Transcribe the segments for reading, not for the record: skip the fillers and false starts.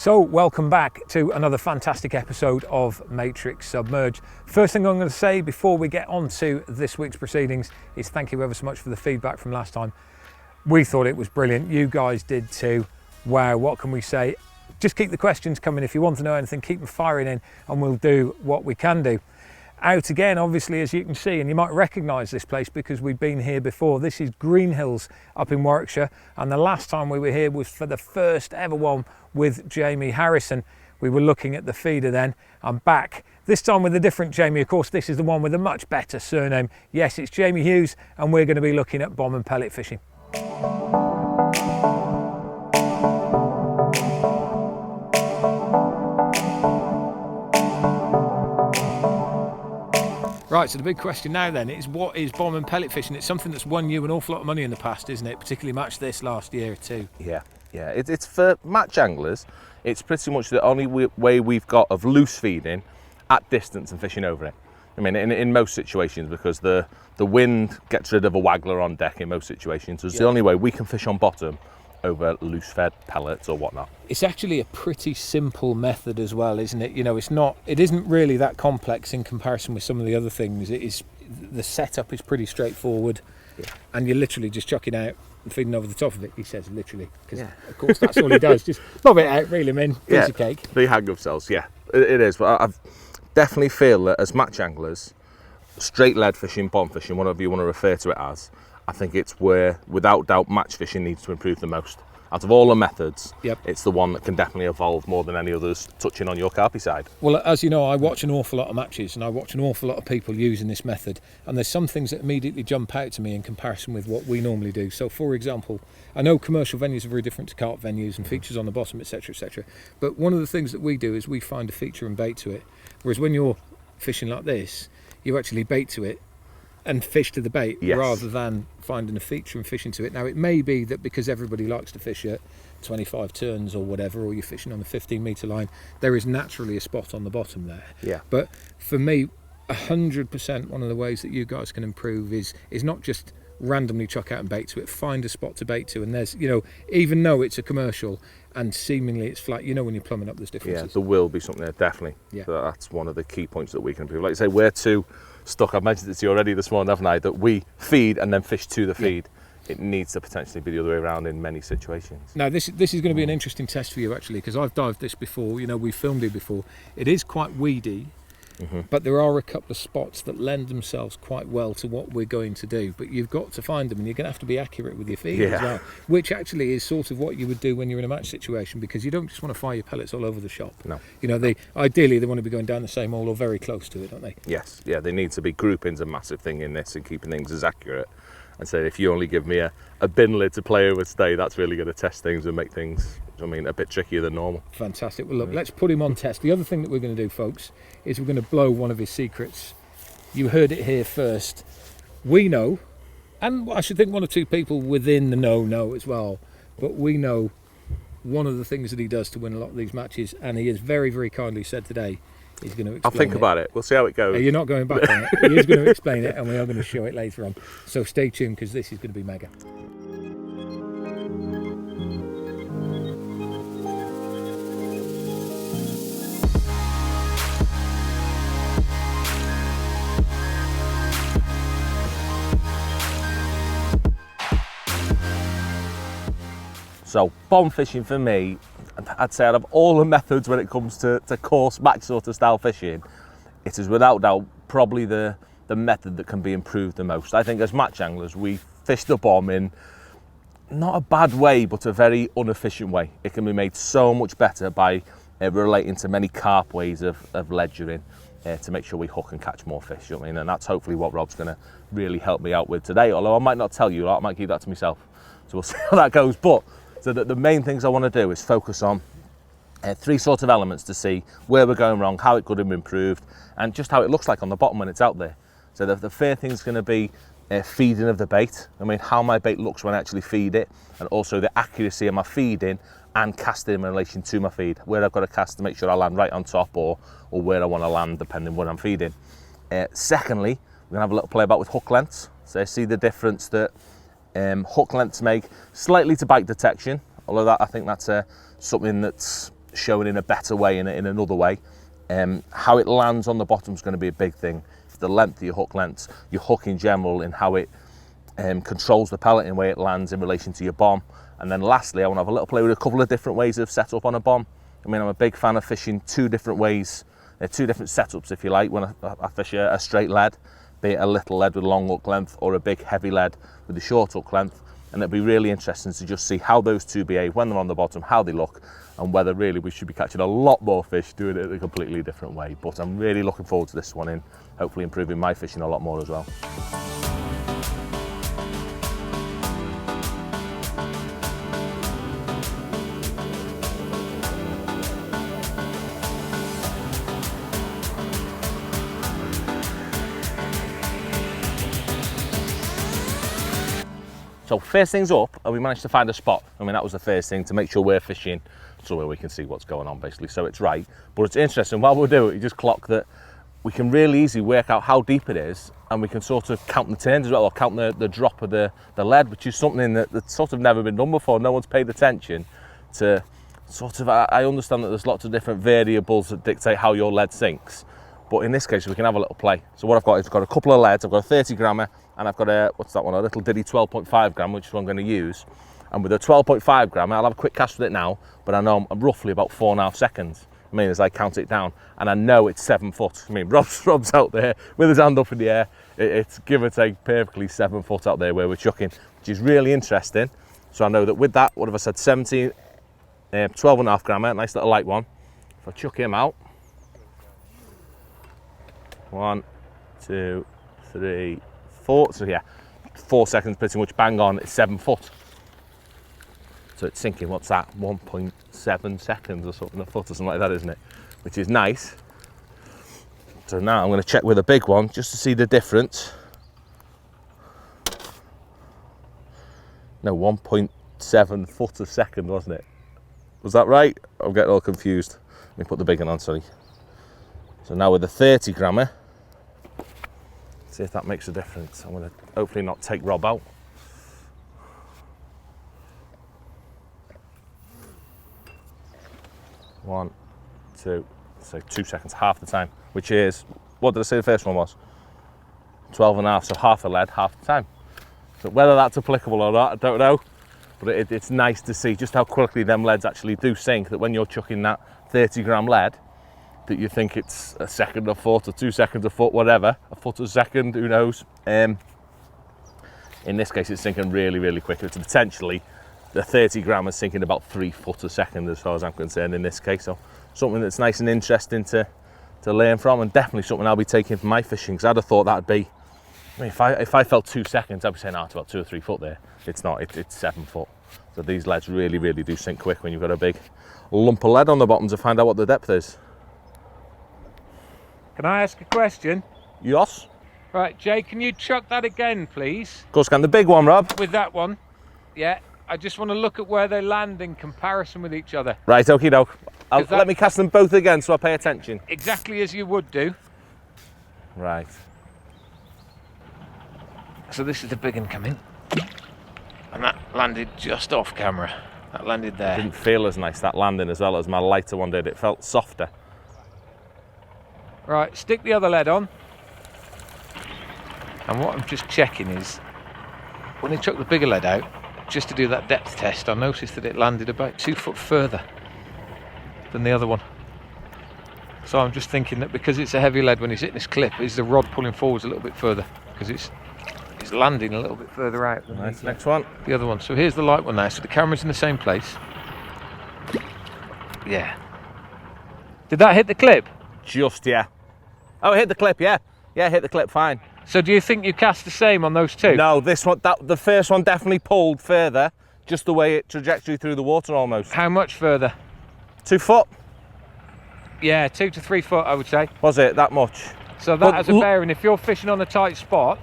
So welcome back to another fantastic episode of Matrix Submerged. First thing I'm going to say before we get on to this week's proceedings is thank you ever so much for the feedback from last time. We thought it was brilliant. You guys did too. Wow, what can we say? Just keep the questions coming. If you want to know anything, keep them firing in and we'll do what we can do. Out again, obviously, as you can see, and you might recognise this place because we've been here before. This is Green Hills up in Warwickshire, and the last time we were here was for the first ever one with Jamie Harrison. We were looking at the feeder then. I'm back, this time with a different Jamie. Of course, this is the one with a much better surname. Yes, it's Jamie Hughes, and we're going to be looking at bomb and pellet fishing. Right, so the big question now then is, what is bomb and pellet fishing? It's something that's won you an awful lot of money in the past, isn't it? Particularly matched this last year too. Yeah. It's for match anglers. It's pretty much the only way we've got of loose feeding at distance and fishing over it. I mean, in most situations, because the wind gets rid of a waggler on deck in most situations. So it's the only way we can fish on bottom over loose fed pellets or whatnot. It's actually a pretty simple method as well, isn't it? You know, it isn't really that complex in comparison with some of the other things. The setup is pretty straightforward, and you're literally just chucking out and feeding over the top of it. He says literally, because of course that's all he does. Just lob it out, reel him in, piece of cake. The hang of cells, it is. But I definitely feel that as match anglers, straight lead fishing, bomb fishing, whatever you want to refer to it as, I think it's where, without doubt, match fishing needs to improve the most. Out of all the methods, it's the one that can definitely evolve more than any others, touching on your carpy side. Well, as you know, I watch an awful lot of matches and I watch an awful lot of people using this method, and there's some things that immediately jump out to me in comparison with what we normally do. So, for example, I know commercial venues are very different to carp venues and features on the bottom, etc., etc. But one of the things that we do is we find a feature and bait to it, whereas when you're fishing like this, you actually bait to it and fish to the bait rather than finding a feature and fishing to it. Now, it may be that because everybody likes to fish at 25 turns or whatever, or you're fishing on the 15-metre line, there is naturally a spot on the bottom there. Yeah. But for me, 100% one of the ways that you guys can improve is not just randomly chuck out and bait to it, find a spot to bait to, and there's, you know, even though it's a commercial and seemingly it's flat, you know, when you're plumbing up, there's differences. Yeah, there will be something there, definitely. Yeah. So that's one of the key points that we can improve. Like I say, we're too stuck, I've mentioned it to you already this morning, haven't I, that we feed and then fish to the feed. It needs to potentially be the other way around in many situations. Now, this is going to be an interesting test for you, actually, because I've dived this before, you know, we've filmed it before. It is quite weedy, but there are a couple of spots that lend themselves quite well to what we're going to do, but you've got to find them, and you're going to have to be accurate with your feed as well, which actually is sort of what you would do when you're in a match situation, because you don't just want to fire your pellets all over the shop. No. You know, ideally they want to be going down the same hole or very close to it, don't they? Yes, they need to be. Grouping's a massive thing in this and keeping things as accurate. And so if you only give me a bin lid to play over today, that's really going to test things and make things, I mean, a bit trickier than normal. Fantastic. Well, look, let's put him on test. The other thing that we're going to do, folks, is we're going to blow one of his secrets. You heard it here first. We know, and I should think one or two people within the know as well, but we know one of the things that he does to win a lot of these matches, and he has very, very kindly said today he's going to explain I'll think about it. We'll see how it goes. You're not going back on it. He is going to explain it, and we are going to show it later on. So stay tuned, because this is going to be mega. So bomb fishing for me, I'd say out of all the methods when it comes to coarse match sort of style fishing, it is without doubt probably the method that can be improved the most. I think as match anglers, we fish the bomb in not a bad way, but a very inefficient way. It can be made so much better by relating to many carp ways of ledgering to make sure we hook and catch more fish, you know what I mean? And that's hopefully what Rob's going to really help me out with today, although I might not tell you, I might keep that to myself. So we'll see how that goes. But so the main things I want to do is focus on three sort of elements to see where we're going wrong, how it could have been improved, and just how it looks like on the bottom when it's out there. So the first thing is going to be feeding of the bait. I mean, how my bait looks when I actually feed it, and also the accuracy of my feeding and casting in relation to my feed, where I've got to cast to make sure I land right on top, or where I want to land depending what I'm feeding. Secondly, we're going to have a little play about with hook lengths. So see the difference that hook lengths make, slightly to bite detection, although I think that's something that's shown in a better way, in another way. How it lands on the bottom is going to be a big thing. The length of your hook lengths, your hook in general, and how it controls the pellet in the way it lands in relation to your bomb. And then lastly, I want to have a little play with a couple of different ways of setup on a bomb. I mean, I'm a big fan of fishing two different ways, two different setups, if you like, when I fish a straight lead, be it a little lead with a long hook length or a big heavy lead with a short hook length. And it'd be really interesting to just see how those two behave when they're on the bottom, how they look, and whether really we should be catching a lot more fish doing it a completely different way. But I'm really looking forward to this one, and hopefully improving my fishing a lot more as well. So first things up, we managed to find a spot. I mean, that was the first thing, to make sure we're fishing so where we can see what's going on, basically, so it's right. But it's interesting, while we do it, you just clock that we can really easily work out how deep it is, and we can sort of count the turns as well, or count the drop of the lead, which is something that's sort of never been done before. No one's paid attention to sort of, I understand that there's lots of different variables that dictate how your lead sinks, but in this case we can have a little play. So what I've got is I've got a couple of leads. I've got a 30 grammer, and I've got a, what's that one, a little Diddy 12.5 gram, which is what I'm going to use. And with a 12.5 grammer, I'll have a quick cast with it now, but I know I'm roughly about 4.5 seconds. I mean, as I count it down, and I know it's 7 foot. I mean, Rob's out there with his hand up in the air. It's give or take perfectly 7 foot out there where we're chucking, which is really interesting. So I know that with that, what have I said, 17, 12.5 grammer, nice little light one. If I chuck him out, 1, 2, 3, 4. So yeah, 4 seconds pretty much bang on, it's 7 foot. So it's sinking, what's that, 1.7 seconds or something, a foot or something like that, isn't it? Which is nice. So now I'm going to check with a big one just to see the difference. No, 1.7 foot a second, wasn't it? Was that right? I'm getting all confused. Let me put the big one on, sorry. So now with the 30 grammer, see if that makes a difference. I'm going to hopefully not take Rob out. One, two, so 2 seconds, half the time, which is, what did I say the first one was? 12.5, so half the lead, half the time. So whether that's applicable or not, I don't know, but it's nice to see just how quickly them leads actually do sink, that when you're chucking that 30 gram lead, that you think it's a second a foot or 2 seconds a foot, whatever, a foot a second, who knows. In this case, it's sinking really, really quickly. It's potentially, the 30 gram is sinking about 3 foot a second as far as I'm concerned in this case. So something that's nice and interesting to learn from, and definitely something I'll be taking for my fishing, because I'd have thought that'd be, I mean, if I felt 2 seconds, I'd be saying, oh, it's about 2 or 3 foot there. It's not, it's 7 foot. So these leads really, really do sink quick when you've got a big lump of lead on the bottom to find out what the depth is. Can I ask a question? Yes. Right, Jay, can you chuck that again, please? Of course, can the big one, Rob? With that one, yeah. I just want to look at where they land in comparison with each other. Right, okie doke. Let me cast them both again so I pay attention. Exactly as you would do. Right. So this is the big one coming. And that landed just off camera. That landed there. Didn't feel as nice, that landing, as well as my lighter one did. It felt softer. Right, stick the other lead on. And what I'm just checking is, when I chuck the bigger lead out, just to do that depth test, I noticed that it landed about 2 foot further than the other one. So I'm just thinking that because it's a heavy lead, when he's hitting this clip, is the rod pulling forwards a little bit further, because it's landing a little bit further out than nice. Next one. The other one. So here's the light one now. So the camera's in the same place. Yeah. Did that hit the clip? Just, yeah. Oh, it hit the clip, yeah. Yeah, hit the clip, fine. So do you think you cast the same on those two? No, this one, the first one definitely pulled further, just the way it trajectory through the water almost. How much further? 2 foot. Yeah, 2 to 3 foot, I would say. Was it that much? So that has a bearing. If you're fishing on a tight spot,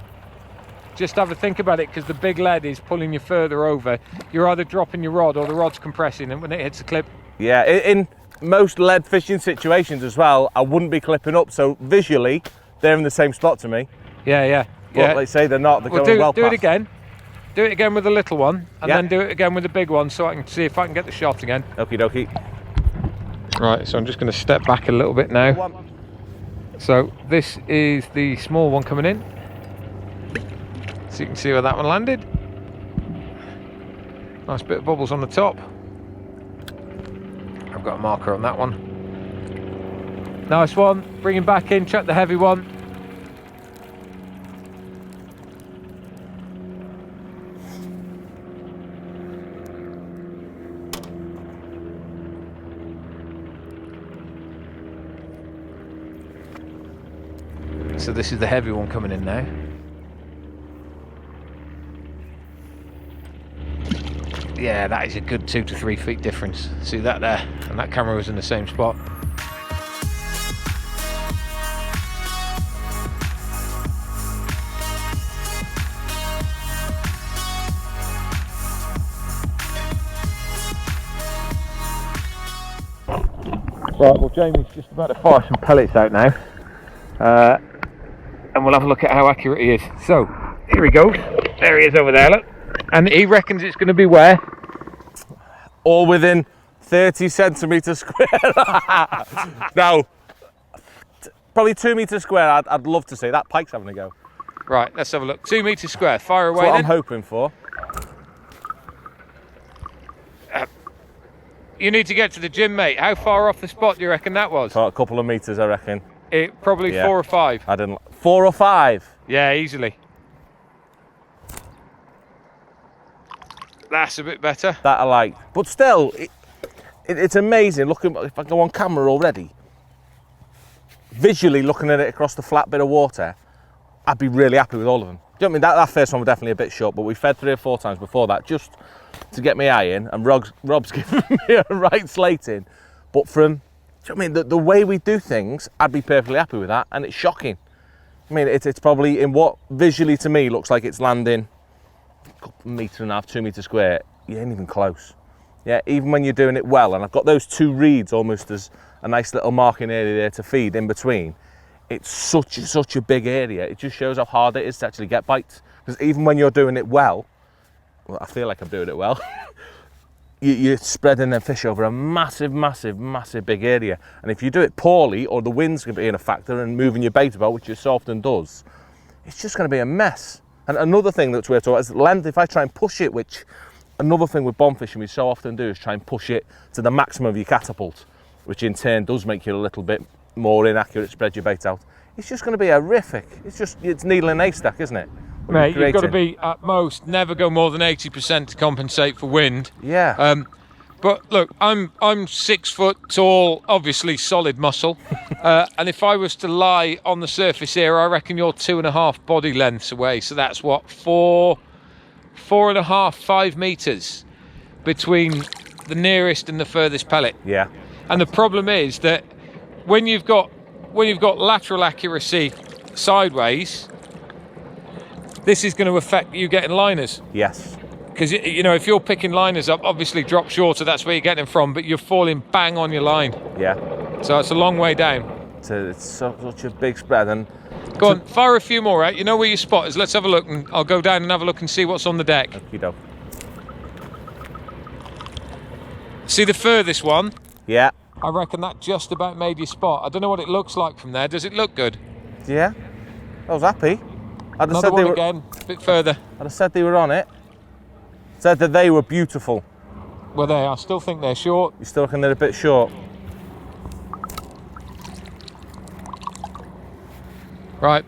just have a think about it, because the big lead is pulling you further over. You're either dropping your rod or the rod's compressing, and when it hits the clip. Yeah, in most lead fishing situations as well, I wouldn't be clipping up, so visually, they're in the same spot to me. Yeah, yeah. But yeah. they say they're not, they're going well do past. it again. Do it again with the little one, and then do it again with the big one, so I can see if I can get the shot again. Okie dokie. Right, so I'm just going to step back a little bit now. So this is the small one coming in. So you can see where that one landed. Nice bit of bubbles on the top. I've got a marker on that one. Nice one. Bring him back in, chuck the heavy one. So this is the heavy one coming in now. Yeah, that is a good 2 to 3 feet difference. See that there? And that camera was in the same spot. Right, well Jamie's just about to fire some pellets out now. And we'll have a look at how accurate he is. So, here he goes. There he is over there, look. And he reckons it's going to be where? All within 30 centimetres square. No, probably 2 metres square. I'd love to see that. Pike's having a go. Right, let's have a look. 2 metres square. Fire away. That's what then. I'm hoping for. You need to get to the gym, mate. How far off the spot do you reckon that was? For a couple of metres, I reckon. It probably Yeah. 4 or 5. I didn't. 4 or 5. Yeah, easily. That's a bit better. That I like. But still, it's amazing. Looking, if I go on camera already, visually looking at it across the flat bit of water, I'd be really happy with all of them. Do you know what I mean? That first one was definitely a bit short, but we fed 3 or 4 times before that just to get my eye in, and Rob's giving me a right slating. But from, do you know what I mean? The way we do things, I'd be perfectly happy with that, and it's shocking. I mean, it's probably in what visually to me looks like it's landing a metre and a half, 2 metres square. You ain't even close. Yeah, even when you're doing it well, and I've got those 2 reeds almost as a nice little marking area there to feed in between. It's such a big area. It just shows how hard it is to actually get bites. Because even when you're doing it well, I feel like I'm doing it well, you're spreading them fish over a massive big area. And if you do it poorly, or the wind's going to be in a factor and moving your bait about, which it so often does, it's just going to be a mess. And another thing that's worth talking about is length. If I try and push it, which another thing with bomb fishing we so often do is try and push it to the maximum of your catapult, which in turn does make you a little bit more inaccurate, spread your bait out. It's just going to be horrific. It's needle in a haystack, isn't it? Mate, you've got to be at most never go more than 80% to compensate for wind. Yeah. But look, I'm 6 foot tall, obviously solid muscle, and if I was to lie on the surface here, I reckon you're 2.5 body lengths away. So that's what, 4.5, 5 meters between the nearest and the furthest pellet. Yeah. And the problem is that when you've got lateral accuracy sideways, this is going to affect you getting liners. Yes. Because, you know, if you're picking liners up, obviously drop shorter, that's where you're getting them from, but you're falling bang on your line. Yeah. So it's a long way down. It's such a big spread. And go on, fire a few more out. You know where your spot is. Let's have a look, and I'll go down and have a look and see what's on the deck. Okey-doke. See the furthest one? Yeah. I reckon that just about made your spot. I don't know what it looks like from there. Does it look good? Yeah. I was happy. I'd have Another said one they were, again, a bit further. I'd have said they were on it. Said that they were beautiful. Well, they are. I still think they're short. You still reckon they're a bit short? Right.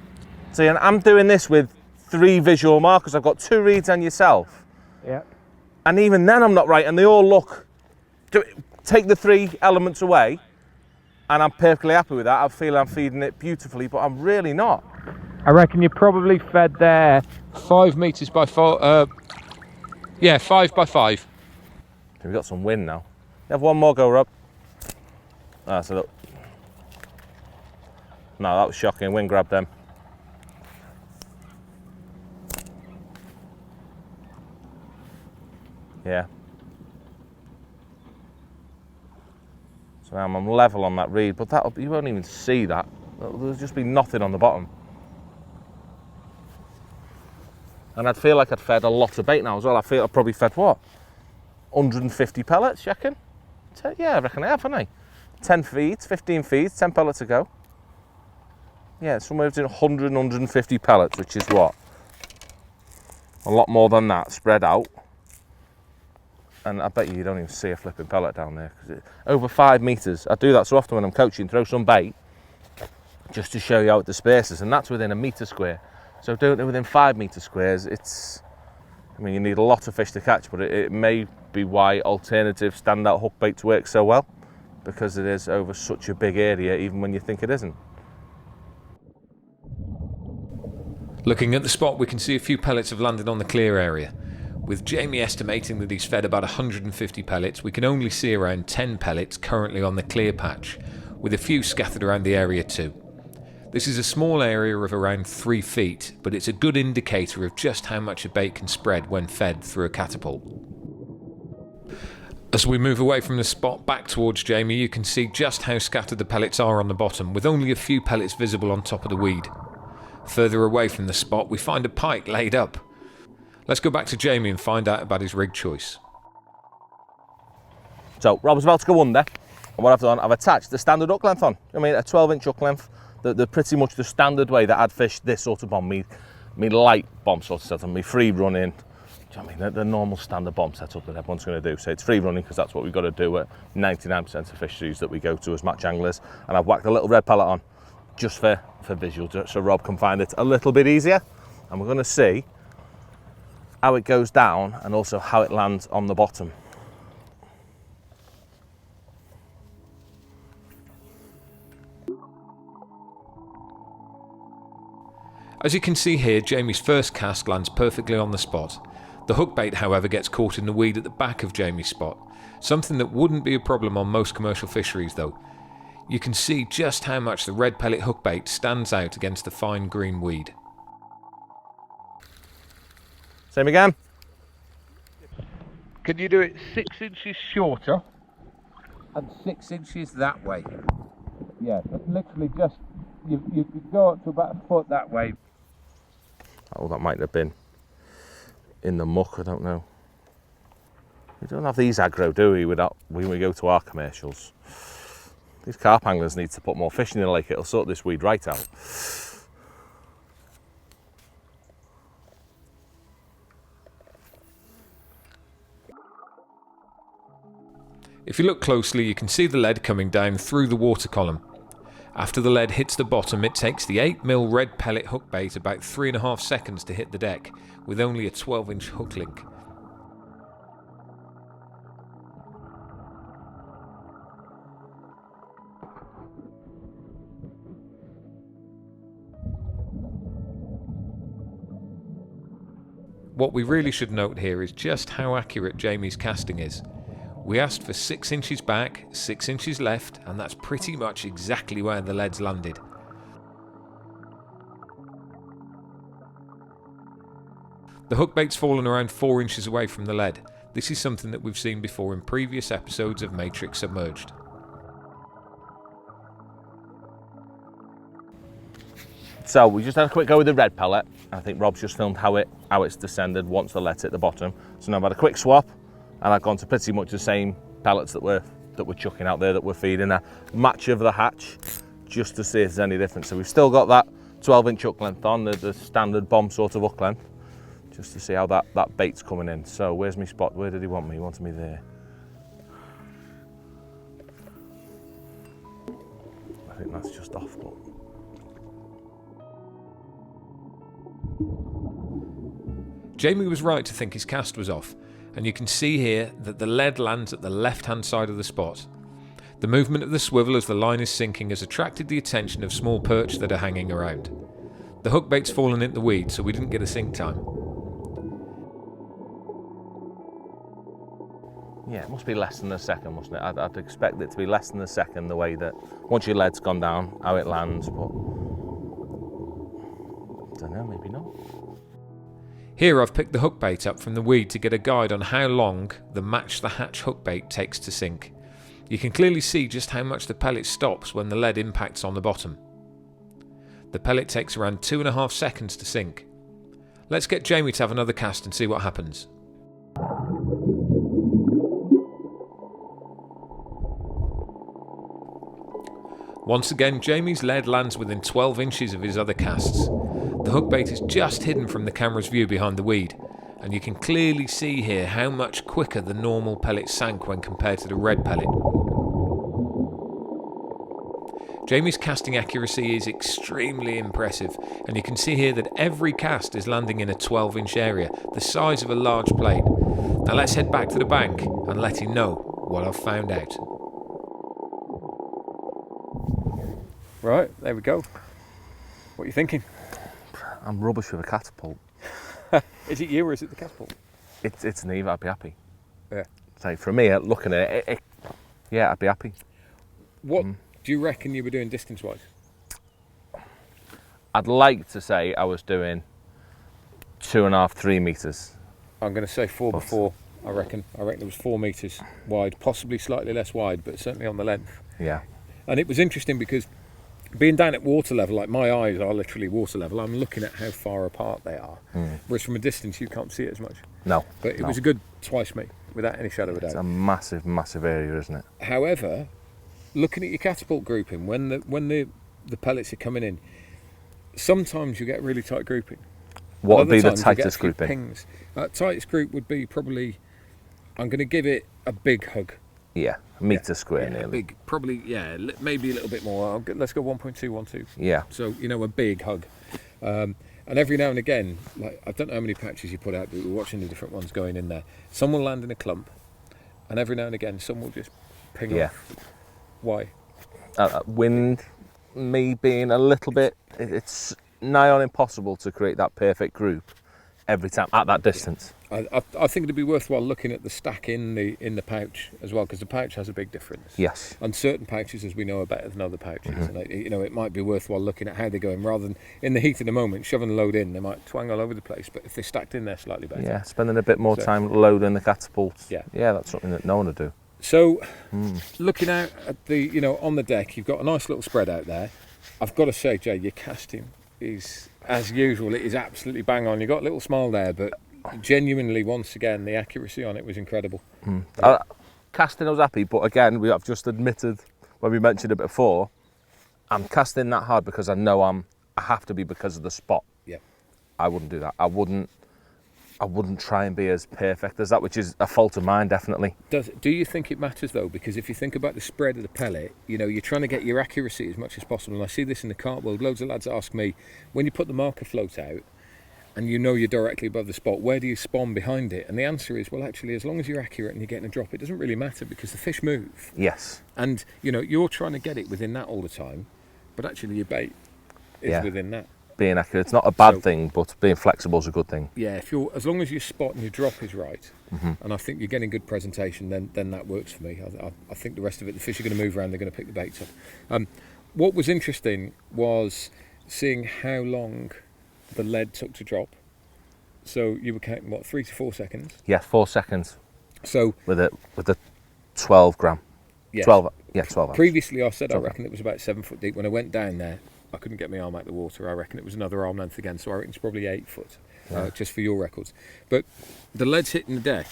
See, and I'm doing this with 3 visual markers. I've got 2 reeds and yourself. Yeah. And even then I'm not right, and they all look... Take the 3 elements away, and I'm perfectly happy with that. I feel I'm feeding it beautifully, but I'm really not. I reckon you probably fed there 5 meters by 4. Yeah, 5 by 5. We've got some wind now. You have one more go, Rob. Ah, so look. No, that was shocking. Wind grabbed them. Yeah. So now I'm level on that reed, but you won't even see that. There'll just be nothing on the bottom. And I'd feel like I'd fed a lot of bait now as well. I feel I've probably fed what? 150 pellets, you reckon? Yeah, I reckon I have, haven't I? 10 feeds, 15 feeds, 10 pellets to go. Yeah, somewhere between 100 and 150 pellets, which is what? A lot more than that spread out. And I bet you don't even see a flipping pellet down there, because it's over 5 metres. I do that so often when I'm coaching, throw some bait just to show you out the spaces, and that's within a metre square. So doing it within 5 metre squares, I mean, you need a lot of fish to catch, but it may be why alternative standout hook baits work so well, because it is over such a big area, even when you think it isn't. Looking at the spot, we can see a few pellets have landed on the clear area. With Jamie estimating that he's fed about 150 pellets, we can only see around 10 pellets currently on the clear patch, with a few scattered around the area too. This is a small area of around 3 feet, but it's a good indicator of just how much a bait can spread when fed through a catapult. As we move away from the spot back towards Jamie, you can see just how scattered the pellets are on the bottom, with only a few pellets visible on top of the weed. Further away from the spot, we find a pike laid up. Let's go back to Jamie and find out about his rig choice. So Rob's about to go under, and what I've done, I've attached the standard hook length on. I mean, a 12-inch hook length, the pretty much the standard way that I'd fish this sort of bomb, me light bomb sort of setup, me free running. Do you know what I mean? The normal standard bomb setup that everyone's going to do. So it's free running because that's what we've got to do at 99% of fisheries that we go to as match anglers. And I've whacked a little red pellet on just for visual, so Rob can find it a little bit easier. And we're going to see how it goes down and also how it lands on the bottom. As you can see here, Jamie's first cast lands perfectly on the spot. The hook bait, however, gets caught in the weed at the back of Jamie's spot, something that wouldn't be a problem on most commercial fisheries though. You can see just how much the red pellet hook bait stands out against the fine green weed. Same again. Can you do it 6 inches shorter and 6 inches that way? Yeah, literally just, you could go up to about a foot that way. Oh, that might have been in the muck, I don't know. We don't have these aggro, do we, when we go to our commercials? These carp anglers need to put more fish in the lake, it'll sort this weed right out. If you look closely, you can see the lead coming down through the water column. After the lead hits the bottom, it takes the 8mm red pellet hook bait about 3.5 seconds to hit the deck, with only a 12-inch hook link. What we really should note here is just how accurate Jamie's casting is. We asked for 6 inches back, 6 inches left, and that's pretty much exactly where the lead's landed. The hook bait's fallen around 4 inches away from the lead. This is something that we've seen before in previous episodes of Matrix Submerged. So we just had a quick go with the red pellet. I think Rob's just filmed how it's descended once the lead's hit the bottom. So now I've had a quick swap, and I've gone to pretty much the same pellets that we're chucking out there, that we're feeding a match of the hatch, just to see if there's any difference. So we've still got that 12-inch hook length on, the standard bomb sort of hook length, just to see how that bait's coming in. So where's my spot? Where did he want me? He wanted me there. I think that's just off, but Jamie was right to think his cast was off, and you can see here that the lead lands at the left-hand side of the spot. The movement of the swivel as the line is sinking has attracted the attention of small perch that are hanging around. The hook bait's fallen in the weed, so we didn't get a sink time. yeah, it must be less than a second, mustn't it? I'd expect it to be less than a second, the way that once your lead's gone down, how it lands, but I don't know, maybe not. Here I've picked the hook bait up from the weed to get a guide on how long the match the hatch hook bait takes to sink. You can clearly see just how much the pellet stops when the lead impacts on the bottom. The pellet takes around 2.5 seconds to sink. Let's get Jamie to have another cast and see what happens. Once again, Jamie's lead lands within 12 inches of his other casts. The hook bait is just hidden from the camera's view behind the weed, and you can clearly see here how much quicker the normal pellet sank when compared to the red pellet. Jamie's casting accuracy is extremely impressive, and you can see here that every cast is landing in a 12-inch area, the size of a large plate. Now let's head back to the bank and let him know what I've found out. Right, there we go. What are you thinking? I'm rubbish with a catapult. Is it you or is it the catapult? It's neither. I'd be happy. Yeah. So for me, looking at it, yeah, I'd be happy. What do you reckon you were doing distance-wise? I'd like to say I was doing 2.5, 3 meters. I'm going to say 4 before. I reckon it was 4 meters wide, possibly slightly less wide, but certainly on the length. Yeah. And it was interesting because being down at water level, like my eyes are literally water level, I'm looking at how far apart they are. Whereas from a distance, you can't see it as much. No. But it was a good twice me, without any shadow of a doubt. It's a massive, massive area, isn't it? However, looking at your catapult grouping, when the pellets are coming in, sometimes you get really tight grouping. What would be the Other times you get a tightest few grouping? Pings. Tightest group would be probably, I'm going to give it a big hug. Yeah, a metre square nearly. Big, probably, maybe a little bit more. Let's go 1.212. Yeah. So, a big hug. And every now and again, like I don't know how many patches you put out, but we're watching the different ones going in there. Some will land in a clump, and every now and again, some will just ping off. Why? Wind, me being a little bit, it's nigh on impossible to create that perfect group every time at that distance. I think it'd be worthwhile looking at the stack in the pouch as well, because the pouch has a big difference. Yes. And certain pouches, as we know, are better than other pouches. And it might be worthwhile looking at how they're going, rather than in the heat of the moment shoving the load in. They might twang all over the place, but if they're stacked in there, slightly better. Yeah, spending a bit more time loading the catapults. Yeah, that's something that no one would do. So, looking out at the on the deck, you've got a nice little spread out there. I've got to say, Jay, your casting is, as usual, it is absolutely bang on. You got a little smile there, but genuinely, once again, the accuracy on it was incredible. Casting, I was happy, but again, I've just admitted when we mentioned it before, I'm casting that hard because I know I have to be because of the spot. Yeah, I wouldn't do that. I wouldn't try and be as perfect as that, which is a fault of mine, definitely. Do you think it matters though? Because if you think about the spread of the pellet, you're trying to get your accuracy as much as possible. And I see this in the carp world. Loads of lads ask me, when you put the marker float out, and you're directly above the spot, where do you spawn behind it? And the answer is, well, actually, as long as you're accurate and you're getting a drop, it doesn't really matter because the fish move. Yes. And, you're trying to get it within that all the time, but actually your bait is within that. Being accurate, it's not a bad thing, but being flexible is a good thing. Yeah, as long as your spot and your drop is right, and I think you're getting good presentation, then that works for me. I think the rest of it, the fish are going to move around, they're going to pick the baits up. What was interesting was seeing how long the lead took to drop. So you were counting 3 to 4 seconds? Yeah, 4 seconds. So with the 12 gram. Yes. 12. Yeah, 12. Previously, I said I reckon it was about 7 foot deep. When I went down there, I couldn't get my arm out of the water. I reckon it was another arm length again. So I reckon it's probably 8 foot, just for your records. But the lead's hitting the deck.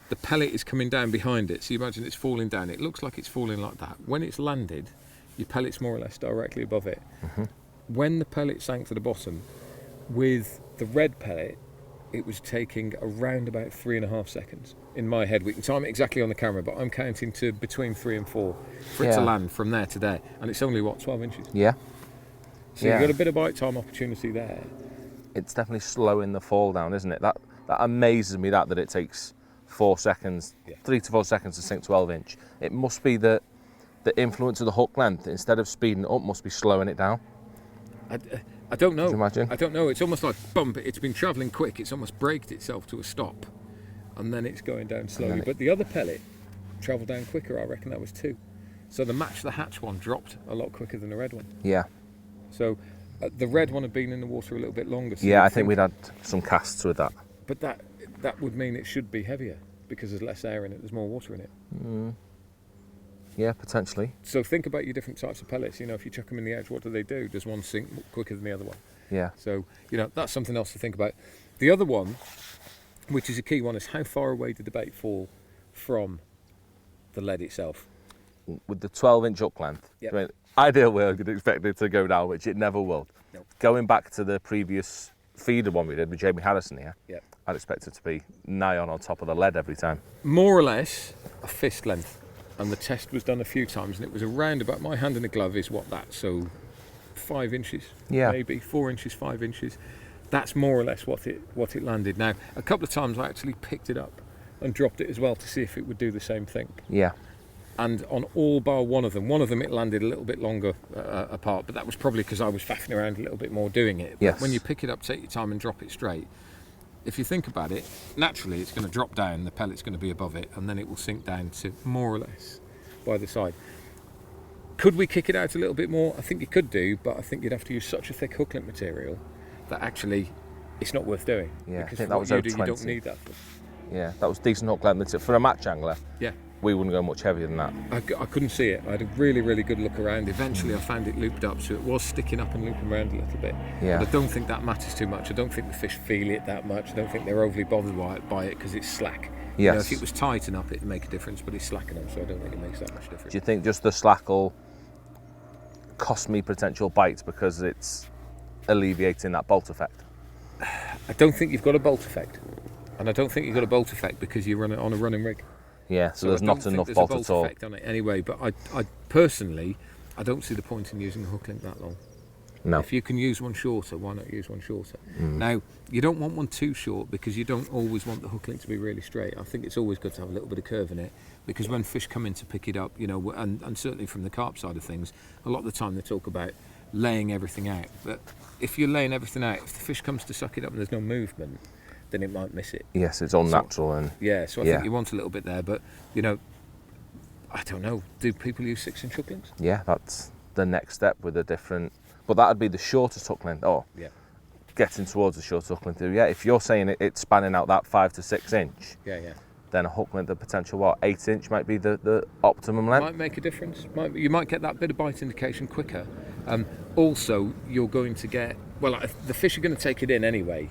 The pellet is coming down behind it. So you imagine it's falling down. It looks like it's falling like that. When it's landed, your pellet's more or less directly above it. When the pellet sank to the bottom, with the red pellet, it was taking around about 3.5 seconds. In my head, we can time it exactly on the camera, but I'm counting to between 3 and 4 for it to land from there to there. And it's only, 12 inches? Yeah. So you've got a bit of bite time opportunity there. It's definitely slowing the fall down, isn't it? That amazes me that it takes 4 seconds, 3 to 4 seconds to sink 12 inch. It must be the influence of the hook length, instead of speeding it up, must be slowing it down. I don't know. Could you imagine? I don't know. It's almost like bump. It's been travelling quick. It's almost braked itself to a stop, and then it's going down slowly. But the other pellet travelled down quicker. I reckon that was 2. So the match the hatch one dropped a lot quicker than the red one. Yeah. So the red one had been in the water a little bit longer. So I think we'd had some casts with that. But that would mean it should be heavier because there's less air in it. There's more water in it. Yeah, potentially. So think about your different types of pellets. If you chuck them in the edge, what do? Does one sink quicker than the other one? Yeah. So, that's something else to think about. The other one, which is a key one, is how far away did the bait fall from the lead itself? With the 12 inch hook length, ideal world, you'd expect it to go down, which it never will. Nope. Going back to the previous feeder one we did with Jamie Harrison here, Yep. I'd expect it to be nigh on top of the lead every time. More or less a fist length. And the test was done a few times, and it was around about, my hand in a glove is what that, so 5 inches, maybe 4 inches, 5 inches. That's more or less what it landed. Now, a couple of times I actually picked it up and dropped it as well to see if it would do the same thing. Yeah. And on all bar one of them it landed a little bit longer apart, but that was probably because I was faffing around a little bit more doing it. But Yes. when you pick it up, take your time and drop it straight, if you think about it, naturally it's going to drop down, the pellet's going to be above it, and then it will sink down to more or less by the side. Could we kick it out a little bit more? I think you could do, but I think you'd have to use such a thick hook link material that actually it's not worth doing. Yeah, because I think for that what was you do, you 020. don't need that. Yeah, that was decent hook length. For a match angler, Yeah. we wouldn't go much heavier than that. I couldn't see it. I had a really, really good look around. Eventually I found it looped up, so it was sticking up and looping around a little bit. Yeah. But I don't think that matters too much. I don't think the fish feel it that much. I don't think they're overly bothered by it because it's slack. Yes. You know, if it was tight enough, it'd make a difference, but it's slack enough, so I don't think it makes that much difference. Do you think just the slack will cost me potential bites because it's alleviating that bolt effect? I don't think you've got a bolt effect. And I don't think you've got a bolt effect because you run it on a running rig. Yeah, so there's I not don't think enough there's bolt a bolt at all. effect on it anyway, but I personally, I don't see the point in using a hook link that long. No. If you can use one shorter, why not use one shorter? Now, you don't want one too short because you don't always want the hook link to be really straight. I think it's always good to have a little bit of curve in it because when fish come in to pick it up, you know, and certainly from the carp side of things, a lot of the time they talk about laying everything out. But if you're laying everything out, if the fish comes to suck it up and there's no movement, then it might miss it. Yes, it's unnatural. And yeah, so I think you want a little bit there, but, you know, I don't know, do people use 6-inch hook links? yeah, that's the next step with a different... But that would be the shortest hook length. Oh, Yeah. getting towards the shortest hook length. Yeah, if you're saying it's spanning out that 5 to 6 inch, Yeah. then a hook length, the potential, 8 inch might be the optimum length. Might make a difference. You might get that bit of bite indication quicker. Also, you're going to get, well, the fish are going to take it in anyway.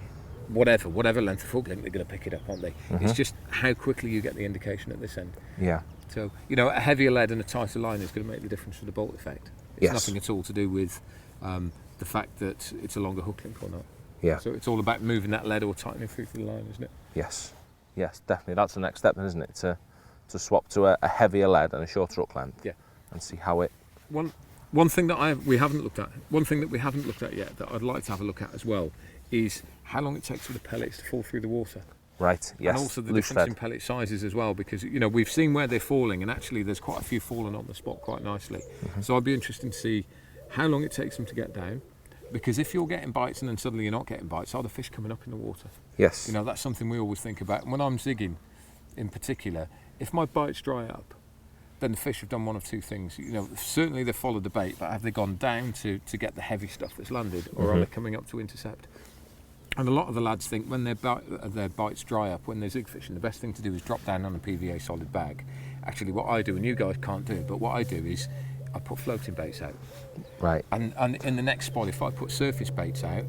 Whatever length of hook link, they're going to pick it up, aren't they? It's just how quickly you get the indication at this end. Yeah. So, you know, a heavier lead and a tighter line is going to make the difference for the bolt effect. It's Yes. nothing at all to do with the fact that it's a longer hook link or not. Yeah. So it's all about moving that lead or tightening through the line, isn't it? Yes. Yes, definitely. That's the next step then, isn't it? To swap to a heavier lead and a shorter hook length. Yeah. And see how it... One thing that we haven't looked at yet that I'd like to have a look at as well is how long it takes for the pellets to fall through the water. Right, yes. And also the loose difference fed. in pellet sizes as well, because, you know, we've seen where they're falling, and actually there's quite a few falling on the spot quite nicely. So I'd be interested to see how long it takes them to get down, because if you're getting bites and then suddenly you're not getting bites, are the fish coming up in the water? Yes. You know, that's something we always think about. And when I'm zigging, in particular, if my bites dry up, then the fish have done one of two things. You know, certainly they've followed the bait, but have they gone down to get the heavy stuff that's landed, or are they coming up to intercept? And a lot of the lads think when their bites dry up, when they're zig fishing, the best thing to do is drop down on a PVA solid bag. Actually, what I do, and you guys can't do it, but what I do is I put floating baits out. Right. And in the next spot, if I put surface baits out,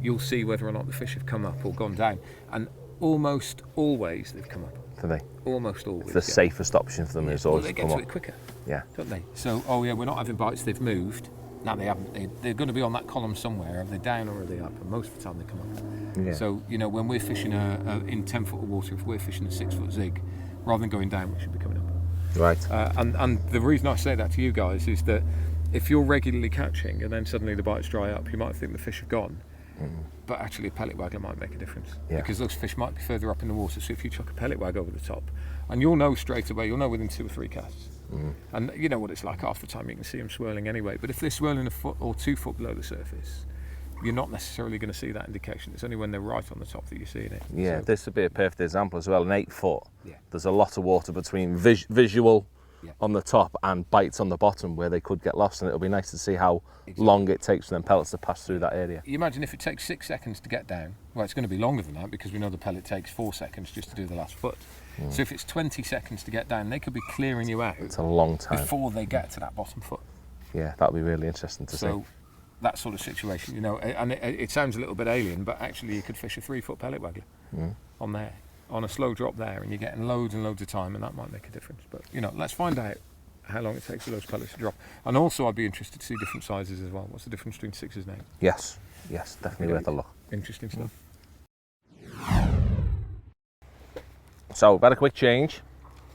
you'll see whether or not the fish have come up or gone down. And almost always they've come up. Do they? Almost always. The safest option for them is always they to get come to up. it quicker, Yeah. don't they? So, oh yeah, we're not having bites, they've moved. No, they haven't. They're going to be on that column somewhere. Are they down or are they up? And most of the time they come up. Yeah. So, you know, when we're fishing in 10 foot of water, if we're fishing a 6 foot zig, rather than going down, we should be coming up. Right. And the reason I say that to you guys is that if you're regularly catching and then suddenly the bites dry up, you might think the fish have gone. But actually a pellet waggler might make a difference, because those fish might be further up in the water. So if you chuck a pellet wag over the top, and you'll know straight away, you'll know within 2 or 3 casts. And you know what it's like, half the time you can see them swirling anyway. But if they're swirling a foot or 2 foot below the surface, you're not necessarily going to see that indication. It's only when they're right on the top that you're seeing it. Yeah, So, this would be a perfect example as well. An 8 foot, Yeah. there's a lot of water between visual Yeah. on the top and bites on the bottom where they could get lost, and it'll be nice to see how long it takes for them pellets to pass through that area. you imagine if it takes 6 seconds to get down, well, it's going to be longer than that because we know the pellet takes 4 seconds just to do the last foot. So if it's 20 seconds to get down, they could be clearing you out It's a long time. before they get to that bottom foot. Yeah, that'll be really interesting to So see. that sort of situation, you know, and it sounds a little bit alien, but actually you could fish a 3 foot pellet waggler on there, on a slow drop there, and you're getting loads and loads of time, and that might make a difference. But, you know, let's find out how long it takes for those pellets to drop. And also I'd be interested to see different sizes as well. What's the difference between 6s and 8s? Yes, definitely worth a look. Interesting stuff. So I've had a quick change,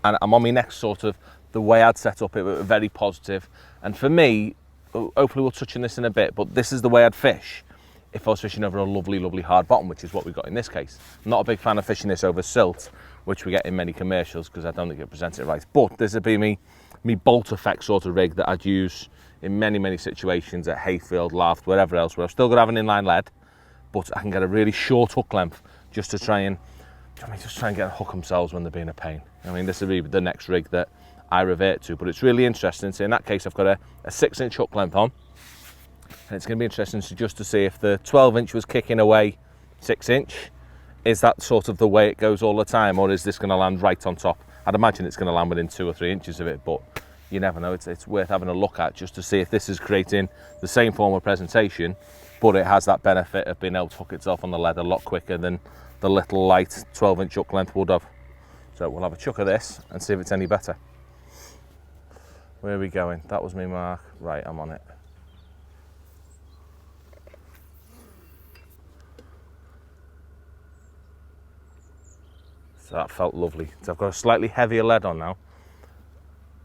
and I'm on my next sort of, the way I'd set up it, was very positive. And for me, hopefully we'll touch on this in a bit, but this is the way I'd fish if I was fishing over a lovely, lovely hard bottom, which is what we've got in this case. I'm not a big fan of fishing this over silt, which we get in many commercials, because I don't think it presents it right. But this would be me bolt effect sort of rig that I'd use in many, many situations at hayfield, laft, wherever else, where I've still got to have an inline lead, but I can get a really short hook length just to try and get a hook themselves when they're being a pain. I mean, this would be the next rig that I revert to, but it's really interesting. So in that case, I've got a 6-inch hook length on, and it's going to be interesting just to see if the 12-inch was kicking away 6-inch. Is that sort of the way it goes all the time, or is this going to land right on top? I'd imagine it's going to land within 2 or 3 inches of it, but you never know. It's worth having a look at just to see if this is creating the same form of presentation, but it has that benefit of being able to hook itself on the lead a lot quicker than the little light 12-inch hook length would have. So we'll have a chuck of this and see if it's any better. Where are we going? That was me mark. Right, I'm on it. So that felt lovely. So I've got a slightly heavier lead on now.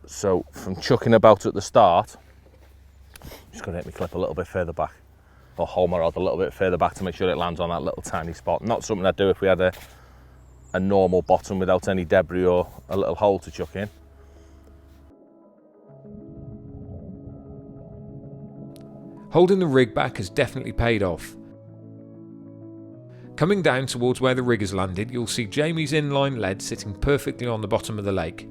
So from chucking about at the start, I'm just going to hit my clip a little bit further back, or hold my rod a little bit further back to make sure it lands on that little tiny spot. Not something I'd do if we had a normal bottom without any debris or a little hole to chuck in. Holding the rig back has definitely paid off. Coming down towards where the rig has landed, you'll see Jamie's inline lead sitting perfectly on the bottom of the lake.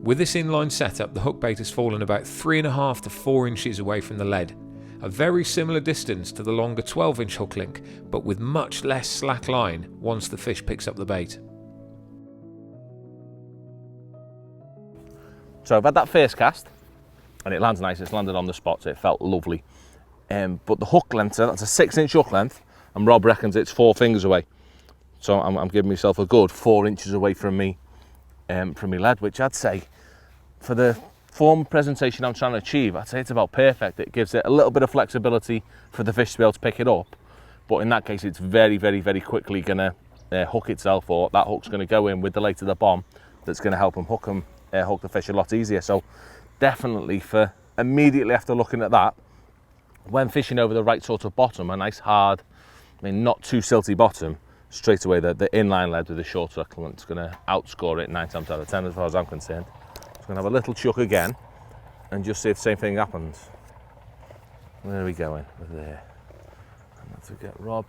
With this inline setup, the hookbait has fallen about 3.5 to 4 inches away from the lead, a very similar distance to the longer 12-inch hook link, but with much less slack line once the fish picks up the bait. So I've had that first cast, and it lands nice. It's landed on the spot, so it felt lovely. But the hook length, that's a 6-inch hook length, and Rob reckons it's 4 fingers away. So I'm giving myself a good 4 inches away from me lead, which I'd say, for the form presentation I'm trying to achieve, I'd say it's about perfect. It gives it a little bit of flexibility for the fish to be able to pick it up, but in that case, it's very, very, very quickly going to hook itself, or that hook's going to go in with the weight of the bomb that's going to help them hook the fish a lot easier. So definitely, for immediately after looking at that, when fishing over the right sort of bottom, a nice hard, not too silty bottom, straight away the inline lead with the short hook length is going to outscore it 9 times out of 10 as far as I'm concerned. So I'm going to have a little chuck again and just see if the same thing happens. Where are we going? We're there. I'm going to get Rob.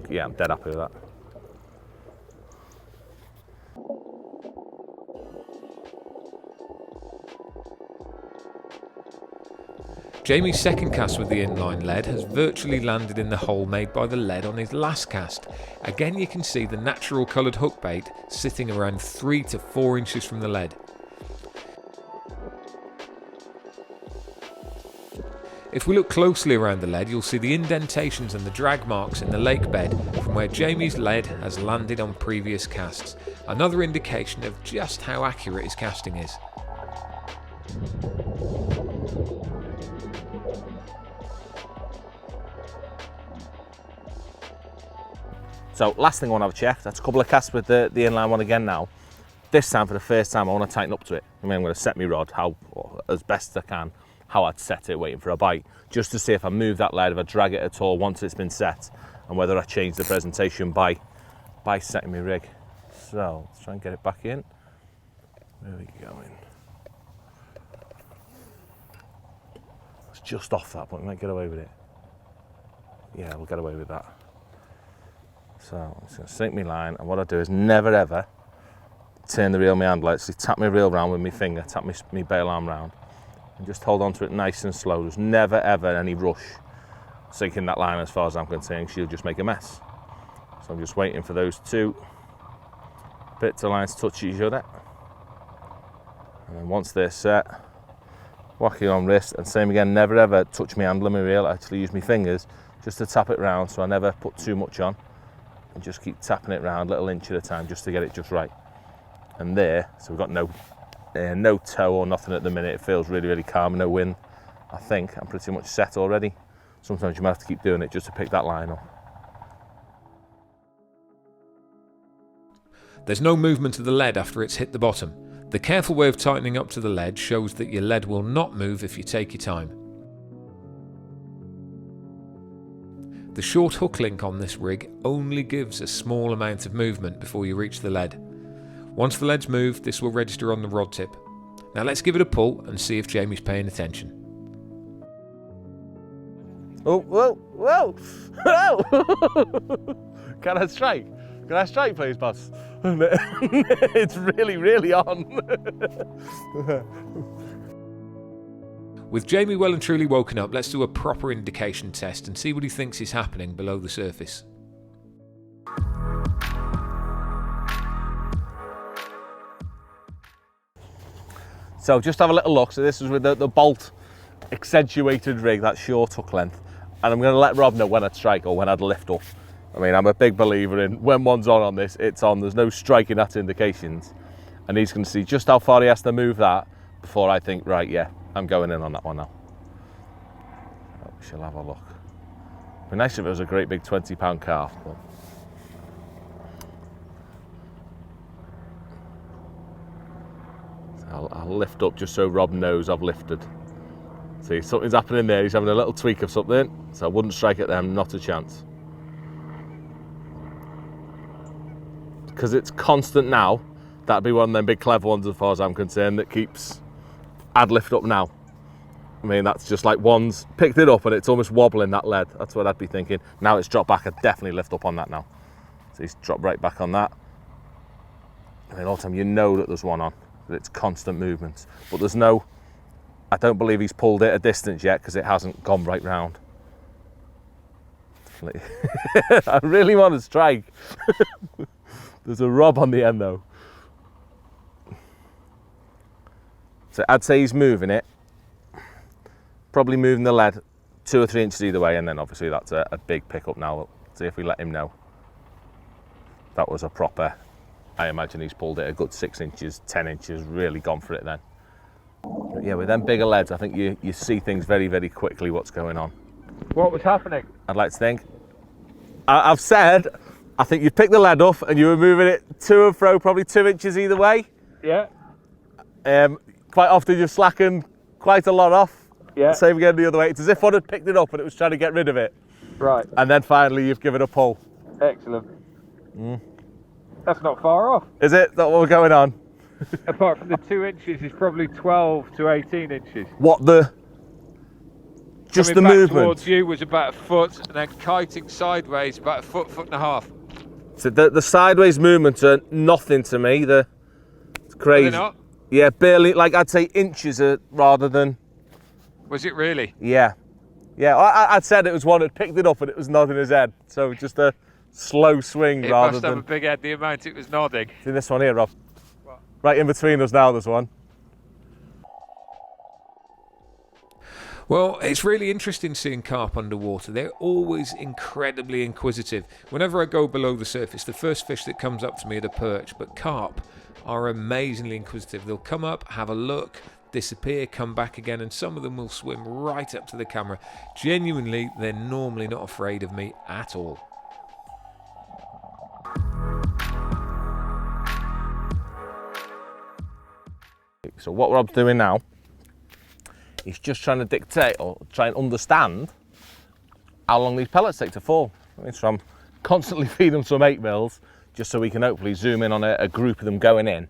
Yeah, I'm dead happy with that. Jamie's second cast with the inline lead has virtually landed in the hole made by the lead on his last cast. Again, you can see the natural coloured hookbait sitting around 3 to 4 inches from the lead. If we look closely around the lead, you'll see the indentations and the drag marks in the lake bed from where Jamie's lead has landed on previous casts. Another indication of just how accurate his casting is. So last thing I want to have checked, that's a couple of casts with the inline one again now. This time, for the first time, I want to tighten up to it. I'm going to set my rod as best I can, how I'd set it waiting for a bite, just to see if I move that lead, if I drag it at all once it's been set, and whether I change the presentation by setting my rig. So let's try and get it back in. Where are we going? It's just off that, but we might get away with it. Yeah, we'll get away with that. So I'm just going to sink my line, and what I do is never ever turn the reel my handle. So tap my reel round with my finger, tap my bail arm round, and just hold on to it nice and slow. There's never ever any rush sinking that line as far as I'm concerned. She'll just make a mess. So I'm just waiting for those two bits of lines to touch each other. And then once they're set, whack it on wrist, and same again, never ever touch my handle and my reel. I actually use my fingers just to tap it round, so I never put too much on, and just keep tapping it round, little inch at a time, just to get it just right. And there, so we've got no tow or nothing at the minute. It feels really, really calm, no wind. I think I'm pretty much set already. Sometimes you might have to keep doing it just to pick that line up. There's no movement of the lead after it's hit the bottom. The careful way of tightening up to the lead shows that your lead will not move if you take your time. The short hook link on this rig only gives a small amount of movement before you reach the lead. Once the lead's moved, this will register on the rod tip. Now let's give it a pull and see if Jamie's paying attention. Oh, whoa, whoa, whoa! Can I strike? Can I strike, please, boss? It's really, really on. With Jamie well and truly woken up, let's do a proper indication test and see what he thinks is happening below the surface. So just have a little look. So this is with the bolt accentuated rig, that short hook length. And I'm going to let Rob know when I'd strike or when I'd lift up. I mean, I'm a big believer in when one's on this, it's on. There's no striking at indications. And he's going to see just how far he has to move that before I think, right, yeah, I'm going in on that one now. Oh, we shall have a look. It'd be nice if it was a great big 20-pound calf. But... so I'll lift up just so Rob knows I've lifted. See, something's happening there. He's having a little tweak of something. So I wouldn't strike at them, not a chance. Because it's constant now, that'd be one of them big clever ones as far as I'm concerned that keeps, I'd lift up now. I mean, that's just like one's picked it up and it's almost wobbling that lead. That's what I'd be thinking. Now it's dropped back, I'd definitely lift up on that now. So he's dropped right back on that. I mean, all the time you know that there's one on, that it's constant movements. But there's no, I don't believe he's pulled it a distance yet because it hasn't gone right round. I really want to strike. There's a Rob on the end though. So I'd say he's moving it. Probably moving the lead 2 or 3 inches either way, and then obviously that's a big pickup now. See if we let him know. That was a proper, I imagine he's pulled it a good 6 inches, 10 inches, really gone for it then. But yeah, with them bigger leads, I think you see things very, very quickly what's going on. What was happening? I'd like to think. I've said, I think you picked the lead up and you were moving it to and fro, probably 2 inches either way. Yeah. Quite often you've slackened quite a lot off. Yeah. Same again the other way. It's as if one had picked it up and it was trying to get rid of it. Right. And then finally you've given a pull. Excellent. That's not far off. Is it? That's what we're going on? Apart from the 2 inches, is probably 12 to 18 inches. What the? Just Coming the back movement? towards you was about a foot, and then kiting sideways about a foot, foot and a half. So the sideways movements are nothing to me. It's crazy. Are they not? Yeah, barely, like I'd say inches rather than... Was it really? Yeah. Yeah, I'd said it was one that picked it up and it was nodding his head. So just a slow swing It rather must than... have a big head, the amount it was nodding. See this one here, Rob? What? Right in between us now, there's one. Well, it's really interesting seeing carp underwater. They're always incredibly inquisitive. Whenever I go below the surface, the first fish that comes up to me are the perch, but carp are amazingly inquisitive. They'll come up, have a look, disappear, come back again, and some of them will swim right up to the camera. Genuinely, they're normally not afraid of me at all. So what Rob's doing now, he's just trying to dictate or try and understand how long these pellets take to fall. So I'm constantly feeding them some 8 mils just so we can hopefully zoom in on a group of them going in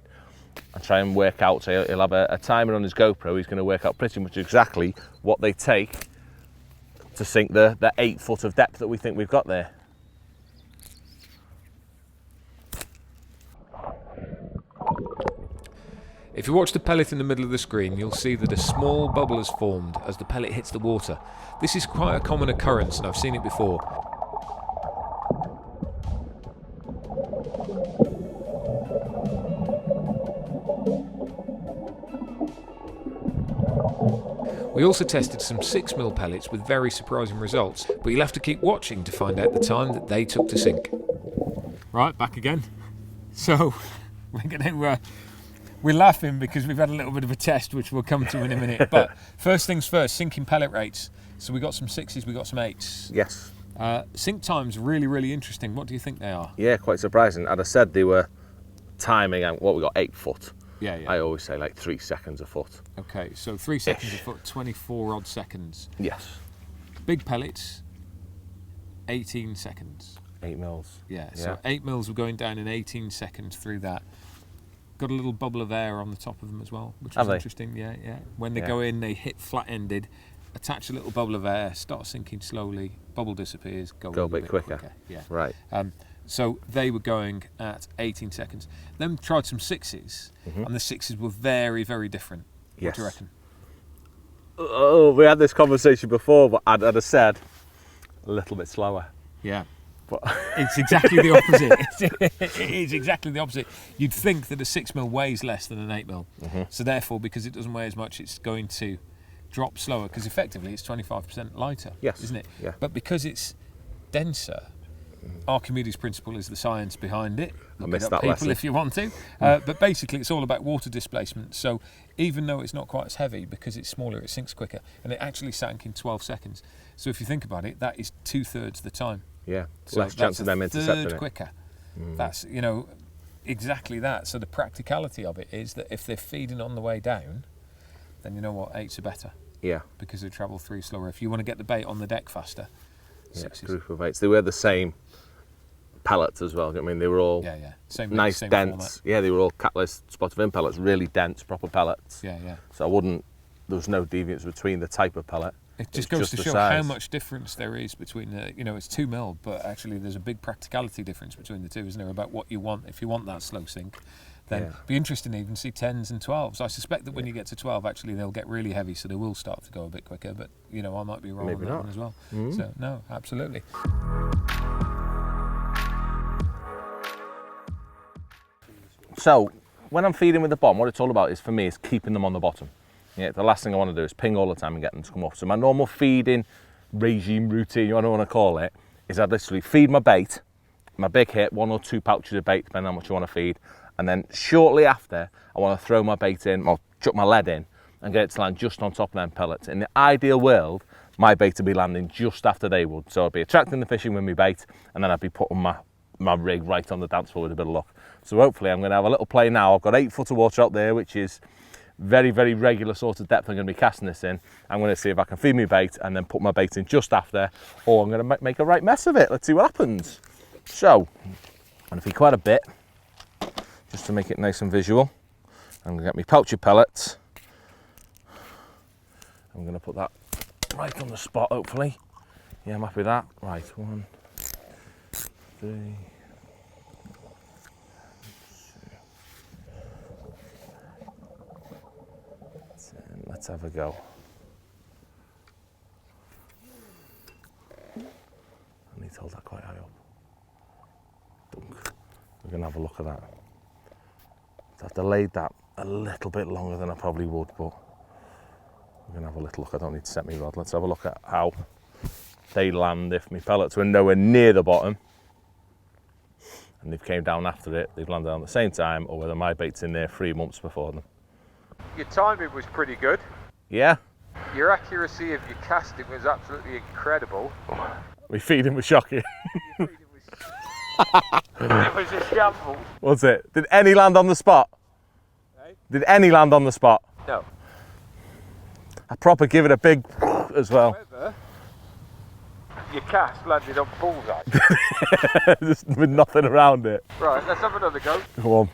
and try and work out. So he'll have a timer on his GoPro. He's going to work out pretty much exactly what they take to sink the 8 foot of depth that we think we've got there. If you watch the pellet in the middle of the screen, you'll see that a small bubble has formed as the pellet hits the water. This is quite a common occurrence, and I've seen it before. We also tested some 6mm pellets with very surprising results, but you'll have to keep watching to find out the time that they took to sink. Right, back again. So we're going to we're laughing because we've had a little bit of a test which we'll come to in a minute, but first things first, sinking pellet rates. So we got some 6s, we got some 8s. Yes. Sink times really interesting. What do you think they are? Yeah, quite surprising. And I said they were timing and what we got 8 foot. Yeah. I always say like 3 seconds a foot. Okay, so 3 seconds a foot, 24 odd seconds. Yes. Big pellets, 18 seconds. 8 mils. Yeah, so 8 mils were going down in 18 seconds through that. Got a little bubble of air on the top of them as well, which was interesting. Yeah. When they go in, they hit flat-ended, attach a little bubble of air, start sinking slowly, bubble disappears, go a bit quicker. Yeah. Right. So they were going at 18 seconds. Then tried some 6s, and the 6s were very different. Yes. What do you reckon? Oh, we had this conversation before, but I'd have said a little bit slower. Yeah. But it's exactly the opposite. It is exactly the opposite. You'd think that a 6mm weighs less than an 8mm. So therefore, because it doesn't weigh as much, it's going to drop slower, because effectively it's 25% lighter, isn't it? Yeah. But because it's denser, Archimedes' principle is the science behind it. Look it up, people, if you want to. But basically, it's all about water displacement. So even though it's not quite as heavy, because it's smaller, it sinks quicker. And it actually sank in 12 seconds. So if you think about it, that is 2/3 the time. Yeah, so less chance of them intercepting it. Quicker. That's, exactly that. So the practicality of it is that if they're feeding on the way down, then you know what, 8s are better. Yeah. Because they travel through slower. If you want to get the bait on the deck faster, 6s. Group of 8s. They were the same pellets as well. I mean, they were all same nice, dense. Format. Yeah, they were all catalyst spot of in pellets, really dense, proper pellets. Yeah. So there was no deviance between the type of pellet. It just goes to show how much difference there is between, it's 2mm, but actually there's a big practicality difference between the two, isn't there, about what you want. If you want that slow sink, then it'd be interesting to even see 10s and 12s. I suspect that when you get to 12, actually they'll get really heavy, so they will start to go a bit quicker, but, I might be wrong on that one as well. So, no, absolutely. So, when I'm feeding with the bomb, what it's all about is, for me, is keeping them on the bottom. Yeah, the last thing I want to do is ping all the time and get them to come off. So my normal feeding regime, routine, whatever you want to call it, is I literally feed my bait, my big hit, 1 or 2 pouches of bait, depending on how much you want to feed. And then shortly after, I want to throw my bait in, or chuck my lead in, and get it to land just on top of them pellets. In the ideal world, my bait would be landing just after they would. So I'd be attracting the fishing with my bait, and then I'd be putting my rig right on the dance floor with a bit of luck. So hopefully I'm going to have a little play now. I've got 8 foot of water out there, which is very regular sort of depth I'm going to be casting this in. I'm going to see if I can feed me bait and then put my bait in just after, or I'm going to make a right mess of it. Let's see what happens. So, I'm going to feed quite a bit, just to make it nice and visual. I'm going to get my pouch of pellets. I'm going to put that right on the spot, hopefully. Yeah, I'm happy with that. Right, 1, 3... Let's have a go. I need to hold that quite high up. Dunk. We're going to have a look at that. I've delayed that a little bit longer than I probably would, but we're going to have a little look. I don't need to set my rod. Let's have a look at how they land if my pellets were nowhere near the bottom and they've came down after it, they've landed on at the same time, or whether my bait's in there 3 months before them. Your timing was pretty good. Yeah. Your accuracy of your casting was absolutely incredible. We feeding with shocking. It was a shambles. What's it? Did any land on the spot? Hey? Did any land on the spot? No. I proper give it a big as well. However, your cast landed on bullseye. Just with nothing around it. Right, let's have another go. Come on.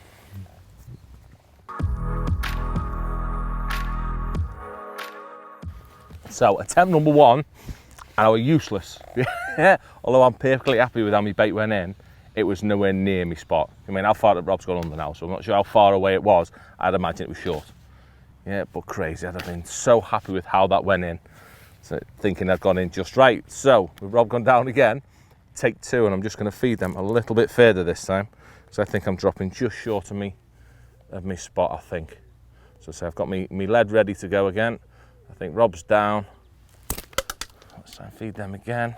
So, attempt number 1, and I was useless. Although I'm perfectly happy with how my bait went in, it was nowhere near my spot. I mean, how far Rob's gone under now, so I'm not sure how far away it was. I'd imagine it was short. Yeah, but crazy. I'd have been so happy with how that went in. So, thinking I'd gone in just right. So, with Rob gone down again, take 2, and I'm just going to feed them a little bit further this time. So I think I'm dropping just short of me spot, I think. So I've got me lead ready to go again. I think Rob's down. Let's try and feed them again.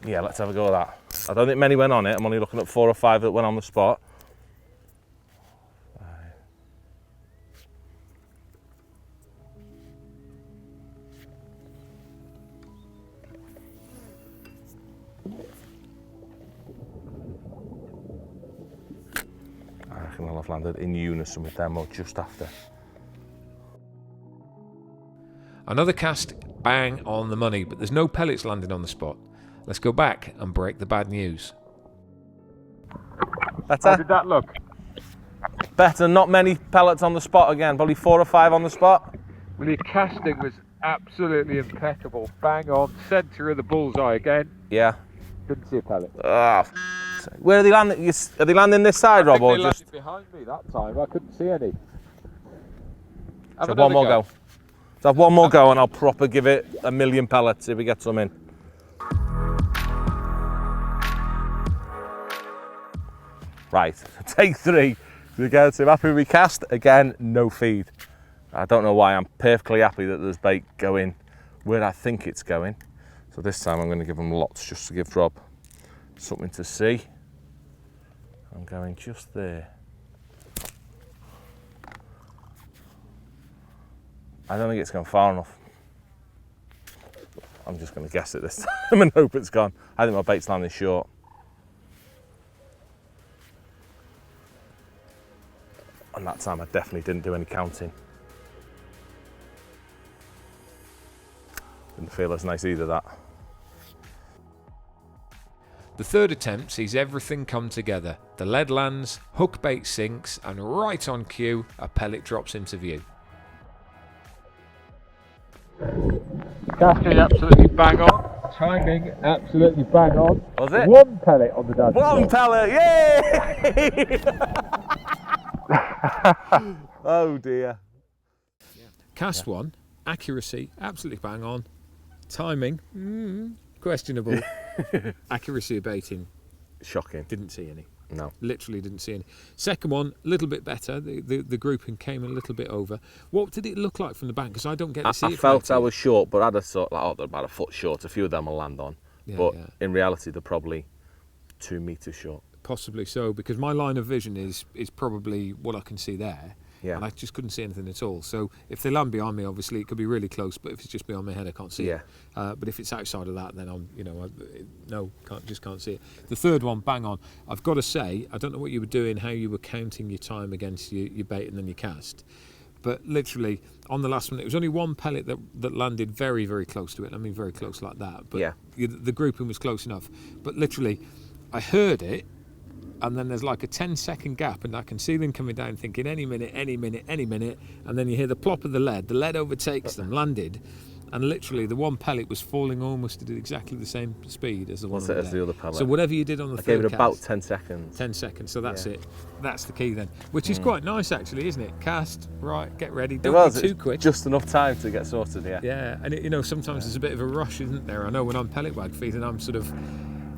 Yeah, let's have a go at that. I don't think many went on it. I'm only looking at 4 or 5 that went on the spot. I reckon I'll have landed in unison with them or just after. Another cast bang on the money, but there's no pellets landing on the spot. Let's go back and break the bad news. Better? How did that look? Better, not many pellets on the spot again, probably 4 or 5 on the spot. Well, your casting was absolutely impeccable. Bang on, centre of the bullseye again. Yeah. Didn't see a pellet. Where are they landing? Are they landing this side, Rob, or just behind me that time? I couldn't see any. Have one more go. Let's have one more go and I'll proper give it a million pellets if we get some in. Right, take 3. Again, so I'm happy we cast. Again, no feed. I don't know why. I'm perfectly happy that there's bait going where I think it's going. So this time I'm going to give them lots just to give Rob something to see. I'm going just there. I don't think it's gone far enough. I'm just going to guess it this time and hope it's gone. I think my bait's landing short. And that time I definitely didn't do any counting. Didn't feel as nice either, that. The third attempt sees everything come together. The lead lands, hook bait sinks, and right on cue, a pellet drops into view. Casting absolutely bang on. Timing absolutely bang on. Was it? 1 pellet on the dad. 1 pellet, yay! Oh dear. Cast 1, accuracy absolutely bang on. Timing, questionable. Accuracy of baiting, Shocking. didn't see any. No. Literally didn't see any. Second one, a little bit better. The grouping came a little bit over. What did it look like from the bank? Because I don't get to see it. I felt I was short, but I'd have thought like, oh, they're about a foot short. A few of them will land on. Yeah, but yeah. in reality, they're probably 2 meters short. Possibly so, because my line of vision is probably what I can see there. Yeah. And I just couldn't see anything at all. So if they land behind me, obviously it could be really close. But if it's just behind my head, I can't see it. But if it's outside of that, then I'm, just can't see it. The third one, bang on. I've got to say, I don't know what you were doing, how you were counting your time against your bait and then your cast. But literally, on the last one, it was only 1 pellet that landed very, very close to it. I mean, very close like that. But yeah. The grouping was close enough. But literally, I heard it. And then there's like a 10-second gap, and I can see them coming down thinking any minute, any minute, any minute. And then you hear the plop of the lead overtakes them, landed, and literally the 1 pellet was falling almost at exactly the same speed as the one. As the other pellet. So whatever you did on the I third gave it cast, about 10 seconds. 10 seconds, so that's it. That's the key then, which is quite nice actually, isn't it? Cast, right, get ready, don't be too quick. Just enough time to get sorted, yeah. Yeah, and sometimes there's a bit of a rush, isn't there? I know when I'm pellet wag feeding, I'm sort of,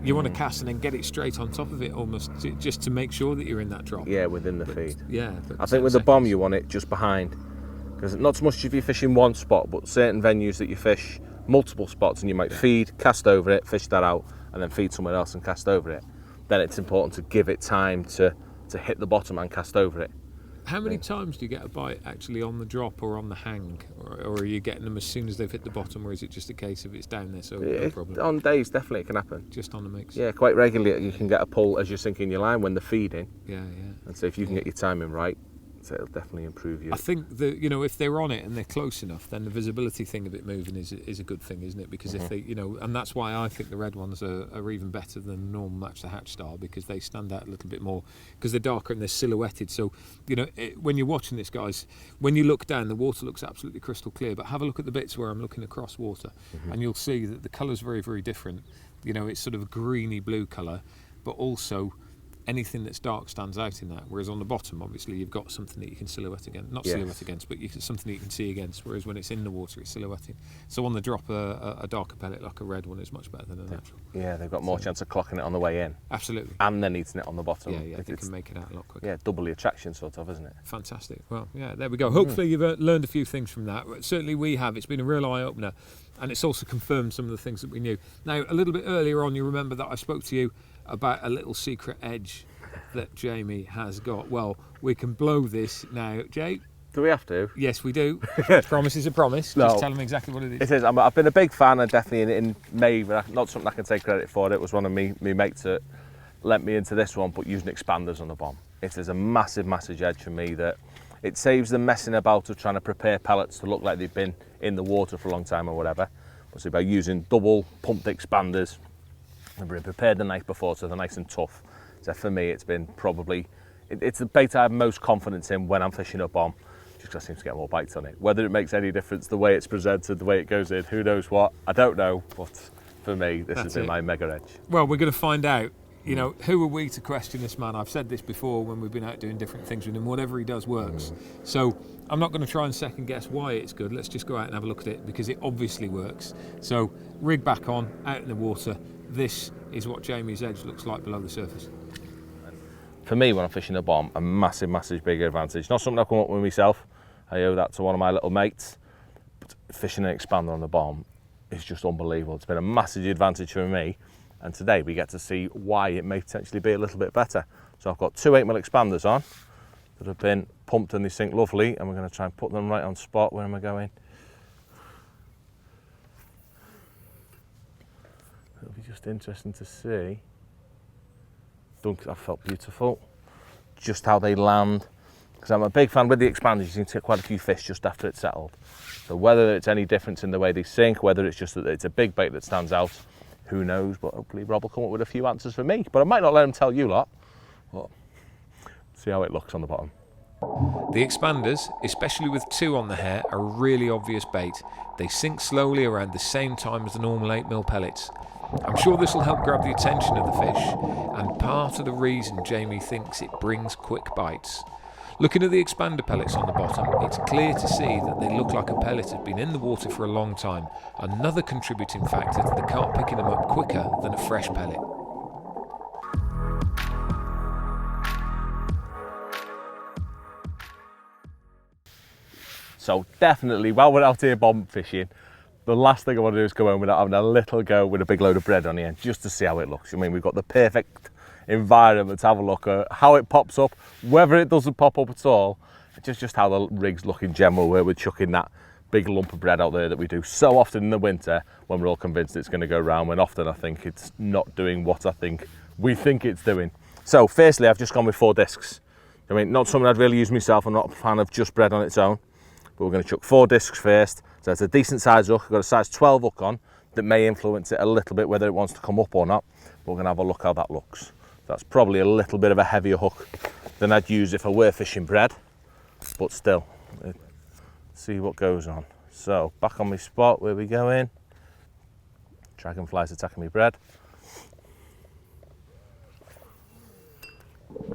you want to cast and then get it straight on top of it almost, just to make sure that you're in that drop. Yeah, within the feed. Yeah. I think with the bomb you want it just behind, because not so much if you're fishing one spot, but certain venues that you fish multiple spots and you might feed, cast over it, fish that out, and then feed somewhere else and cast over it. Then it's important to give it time to hit the bottom and cast over it. How many times do you get a bite actually on the drop or on the hang, or are you getting them as soon as they've hit the bottom, or is it just a case of it's down there, so no problem? On days, definitely it can happen. Just on the mix? Yeah, quite regularly you can get a pull as you're sinking your line when they're feeding. Yeah. And so if you can get your timing right, so it'll definitely improve you. I think that, if they're on it and they're close enough, then the visibility thing of it moving is a good thing, isn't it? Because if they, and that's why I think the red ones are even better than the normal match the hatch style, because they stand out a little bit more because they're darker and they're silhouetted. So, when you're watching this, guys, when you look down, the water looks absolutely crystal clear, but have a look at the bits where I'm looking across water and you'll see that the colour's very, very different. It's sort of a greeny blue colour, but also anything that's dark stands out in that. Whereas on the bottom, obviously, you've got something that you can silhouette against, not silhouette against, but something that you can see against. Whereas when it's in the water, it's silhouetting. So on the drop, a darker pellet like a red one is much better than a natural. Yeah, they've got more chance of clocking it on the way in. Absolutely. And then eating it on the bottom. Yeah, they can make it out a lot quicker. Yeah, double the attraction sort of, isn't it? Fantastic. Well, yeah, there we go. Hopefully you've learned a few things from that. Certainly we have. It's been a real eye-opener. And it's also confirmed some of the things that we knew. Now, a little bit earlier on, you remember that I spoke to you about a little secret edge that Jamie has got. Well, we can blow this now. Jay? Do we have to? Yes, we do. Promise is a promise. No. Just tell them exactly what it is. It is. I've been a big fan, and definitely in May, but not something I can take credit for. It was one of me mates that lent me into this one, but using expanders on the bomb. It is a massive, massive edge for me that it saves them messing about of trying to prepare pellets to look like they've been in the water for a long time or whatever. So by using double pumped expanders, they've been prepared the night before, so they're nice and tough. So for me, it's been probably, it's the bait I have most confidence in when I'm fishing a bomb, just because I seem to get more bites on it. Whether it makes any difference, the way it's presented, the way it goes in, who knows what, I don't know, but for me, this has been my mega edge. Well, we're going to find out. You know, who are we to question this man? I've said this before when we've been out doing different things with him. Whatever he does works. So I'm not going to try and second guess why it's good. Let's just go out and have a look at it because it obviously works. So rig back on, out in the water. This is what Jamie's edge looks like below the surface. For me, when I'm fishing a bomb, a massive, massive big advantage. Not something I've come up with myself. I owe that to one of my little mates. But fishing an expander on the bomb is just unbelievable. It's been a massive advantage for me. And today we get to see why it may potentially be a little bit better. So I've got two 8mm expanders on that have been pumped and they sink lovely, and we're going to try and put them right on spot. Where am I going? It'll be just interesting to see. That felt beautiful. Just how they land. Because I'm a big fan with the expanders, you seem to get quite a few fish just after it's settled. So whether it's any difference in the way they sink, whether it's just that it's a big bait that stands out, who knows, but hopefully Rob will come up with a few answers for me. But I might not let him tell you lot. But see how it looks on the bottom. The expanders, especially with two on the hair, are a really obvious bait. They sink slowly around the same time as the normal 8mm pellets. I'm sure this will help grab the attention of the fish, and part of the reason Jamie thinks it brings quick bites. Looking at the expander pellets on the bottom, it's clear to see that they look like a pellet has been in the water for a long time, another contributing factor to the carp picking them up quicker than a fresh pellet. So definitely, while we're out here bomb fishing, the last thing I want to do is go home without having a little go with a big load of bread on the end, just to see how it looks. I mean, we've got the perfect environment to have a look at how it pops up, whether it doesn't pop up at all, just how the rigs look in general, where we're chucking that big lump of bread out there that we do so often in the winter when we're all convinced it's going to go round, when often I think it's not doing what I think we think it's doing. So firstly, I've just gone with 4 discs. I mean, not something I'd really use myself. I'm not a fan of just bread on its own, but we're going to chuck 4 discs first. So it's a decent size hook. I've got a size 12 hook on that may influence it a little bit whether it wants to come up or not, but we're going to have a look how that looks. That's probably a little bit of a heavier hook than I'd use if I were fishing bread, but still, let's see what goes on. So back on my spot, where we going? Dragonfly's attacking me bread.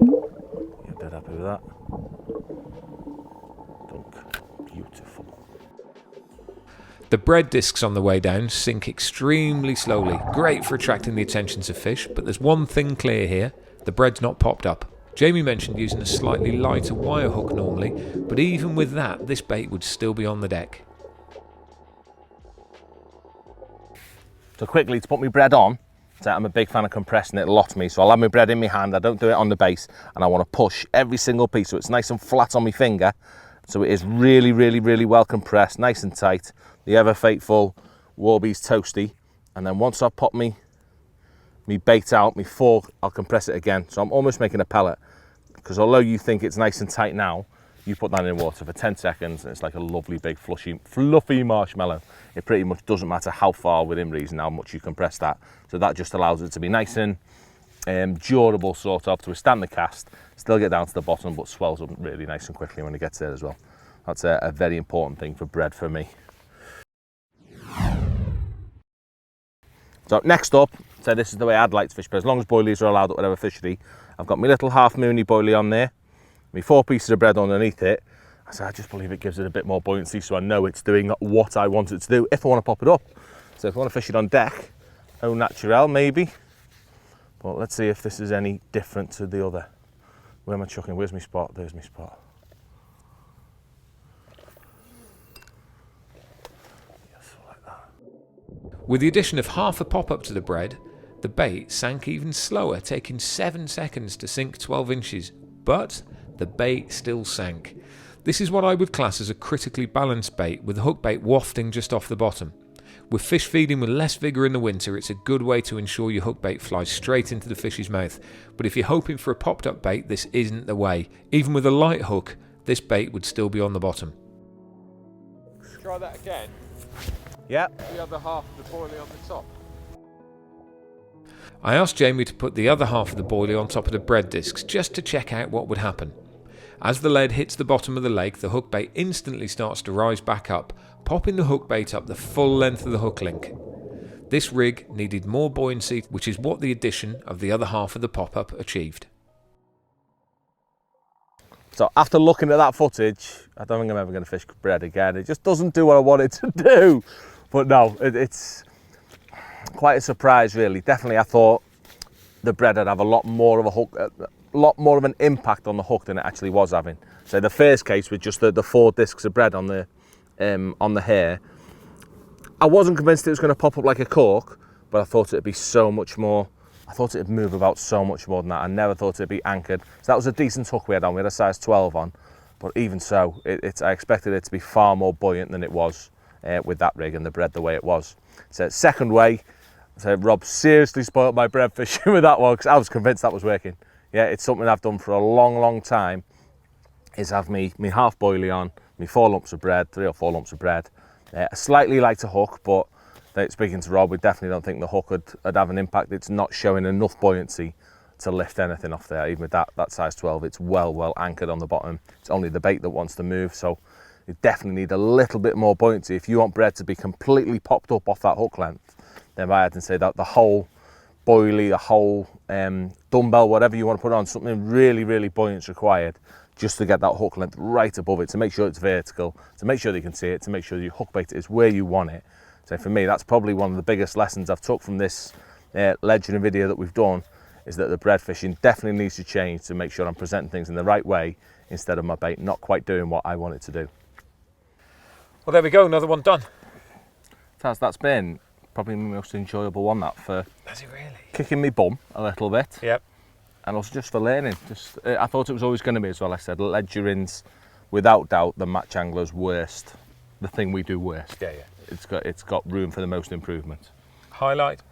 Yeah, dead happy with that. Dunk, beautiful. The bread discs on the way down sink extremely slowly, great for attracting the attentions of fish, but there's one thing clear here, the bread's not popped up. Jamie mentioned using a slightly lighter wire hook normally, but even with that, this bait would still be on the deck. So quickly, to put my bread on, so I'm a big fan of compressing it a lot to me, so I'll have my bread in my hand, I don't do it on the base, and I want to push every single piece so it's nice and flat on my finger, so it is really, really, really well compressed, nice and tight. The ever faithful Warby's Toasty, and then once I've popped me bait out, my fork, I'll compress it again. So I'm almost making a pellet, because although you think it's nice and tight now, you put that in water for 10 seconds and it's like a lovely big fluffy marshmallow. It pretty much doesn't matter how far within reason how much you compress that. So that just allows it to be nice and durable sort of, to withstand the cast, still get down to the bottom but swells up really nice and quickly when it gets there as well. That's a very important thing for bread for me. So next up, so this is the way I'd like to fish, but as long as boilies are allowed at whatever fishery, I've got my little half moony boilie on there, my 4 pieces of bread underneath it. I just believe it gives it a bit more buoyancy, so I know it's doing what I want it to do if I want to pop it up. So if I want to fish it on deck, au naturel maybe, but let's see if this is any different to the other. Where am I chucking? Where's my spot? There's my spot. Yes, like that. With the addition of half a pop-up to the bread, the bait sank even slower, taking 7 seconds to sink 12 inches, but the bait still sank. This is what I would class as a critically balanced bait, with the hook bait wafting just off the bottom. With fish feeding with less vigour in the winter, it's a good way to ensure your hook bait flies straight into the fish's mouth. But if you're hoping for a popped up bait, this isn't the way. Even with a light hook, this bait would still be on the bottom. Try that again. Yeah. The other half of the boilie on the top. I asked Jamie to put the other half of the boilie on top of the bread discs just to check out what would happen. As the lead hits the bottom of the lake, the hook bait instantly starts to rise back up, popping the hook bait up the full length of the hook link. This rig needed more buoyancy, which is what the addition of the other half of the pop-up achieved. So after looking at that footage, I don't think I'm ever going to fish bread again. It just doesn't do what I want it to do. But no, it's quite a surprise really. Definitely I thought the bread would have a lot more of a hook, a lot more of an impact on the hook than it actually was having. So the first case with just the 4 discs of bread on the hair, I wasn't convinced it was going to pop up like a cork, but I thought it'd be so much more. I thought it'd move about so much more than that. I never thought it'd be anchored. So that was a decent hook we had on. We had a size 12 on, but even so, I expected it to be far more buoyant than it was with that rig and the bread the way it was. So second way, so Rob seriously spoiled my bread fishing with that one because I was convinced that was working. Yeah, it's something I've done for a long time, is have me half boilie on, me 4 lumps of bread, 3 or 4 lumps of bread, a slightly lighter hook, but speaking to Rob, we definitely don't think the hook would have an impact. It's not showing enough buoyancy to lift anything off there. Even with that size 12, it's well anchored on the bottom. It's only the bait that wants to move, so you definitely need a little bit more buoyancy. If you want bread to be completely popped up off that hook length, then I had to say that the whole boilie, the whole dumbbell, whatever you want to put on, something really buoyant is required just to get that hook length right above it, to make sure it's vertical, to make sure you can see it, to make sure your hook bait is where you want it. So for me, that's probably one of the biggest lessons I've took from this ledgering video that we've done, is that the bread fishing definitely needs to change to make sure I'm presenting things in the right way instead of my bait not quite doing what I want it to do. Well, there we go, another one done. That's been probably my most enjoyable one, that, for Has it really? kicking me bum a little bit. Yep. And also just for learning. I thought it was always going to be, as well. I said, ledgering's without doubt the match angler's worst, the thing we do worst. Yeah. It's got room for the most improvement. Highlight?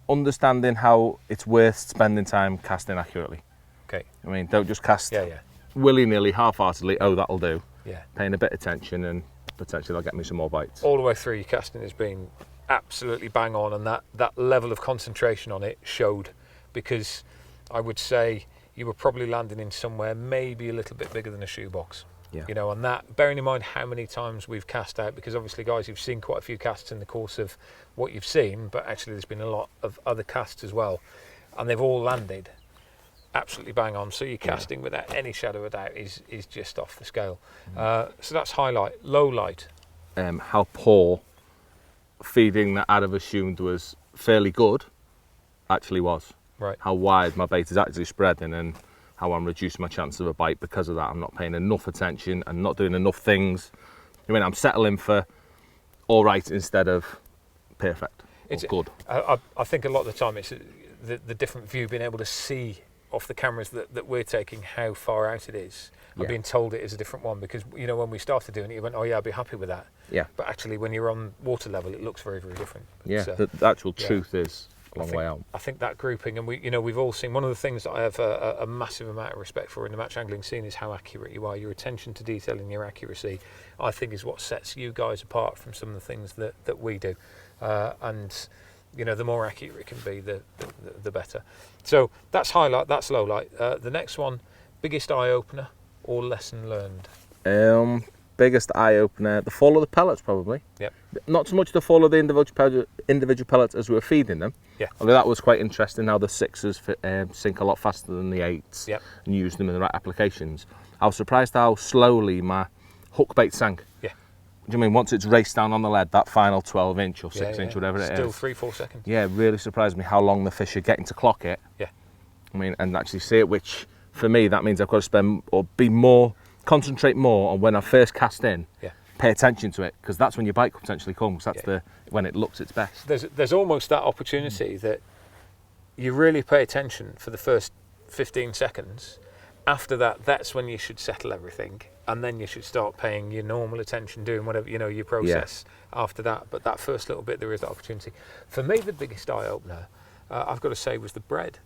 Understanding how it's worth spending time casting accurately. Okay. I mean, don't just cast Yeah. willy-nilly, half-heartedly, oh, that'll do. Yeah. Paying a bit of attention and potentially they'll get me some more bites. All the way through, your casting has been absolutely bang on, and that level of concentration on it showed, because I would say you were probably landing in somewhere maybe a little bit bigger than a shoebox. Yeah. You know, and that, bearing in mind how many times we've cast out, because obviously, guys, you've seen quite a few casts in the course of what you've seen, but actually there's been a lot of other casts as well, and they've all landed absolutely bang on. So your casting, without any shadow of doubt, is just off the scale. So that's highlight. Low light. How poor feeding that I'd have assumed was fairly good actually was. Right. How wide my bait is actually spreading and how I'm reducing my chance of a bite because of that. I'm not paying enough attention and not doing enough things. I mean, I'm settling for all right instead of perfect or good. I think a lot of the time it's the different view, being able to see off the cameras that we're taking how far out it is. I'm being told it is a different one, because, you know, when we started doing it, you went, oh yeah, I'll be happy with that. Yeah. But actually, when you're on water level, it looks very different. Yeah, the actual truth is a long way out. I think that grouping, and we've all seen, one of the things that I have a massive amount of respect for in the match angling scene is how accurate you are. Your attention to detail and your accuracy, I think, is what sets you guys apart from some of the things that we do. And you know, the more accurate it can be, the better. So that's highlight, that's low light. The next one, biggest eye opener or lesson learned? biggest eye-opener, the fall of the pellets probably. Yep. Not so much the fall of the individual pellets as we were feeding them. Yeah. Although that was quite interesting how the 6s sink a lot faster than the 8s. Yep. And use them in the right applications. I was surprised how slowly my hook bait sank. Yeah. Do you mean once it's raced down on the lead, that final 12-inch or 6-inch, whatever it is? Still 3-4 seconds. Yeah, it really surprised me how long the fish are getting to clock it. Yeah. I mean, and actually see it, which for me, that means I've got to spend or concentrate more on when I first cast in. Yeah. Pay attention to it, because that's when your bite potentially comes. That's when it looks its best. There's almost that opportunity that you really pay attention for the first 15 seconds. After that, that's when you should settle everything, and then you should start paying your normal attention, doing whatever, your process after that. But that first little bit, there is that opportunity. For me, the biggest eye-opener, I've got to say, was the bread.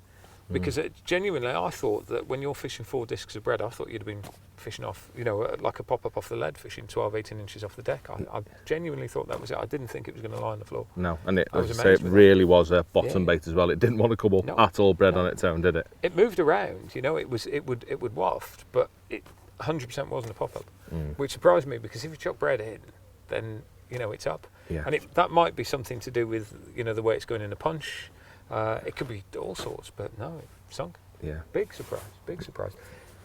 Because genuinely, I thought that when you're fishing 4 discs of bread, I thought you'd have been fishing off, like a pop-up off the lead, fishing 12, 18 inches off the deck. I genuinely thought that was it. I didn't think it was going to lie on the floor. No, and it was really was a bottom bait as well. It didn't want to come up at all bread on its own, did it? It moved around, it would waft, but it 100% wasn't a pop-up, which surprised me, because if you chuck bread in, then it's up. Yeah. And that might be something to do with the way it's going in a punch. It could be all sorts, but no, it sunk. Yeah. Big surprise.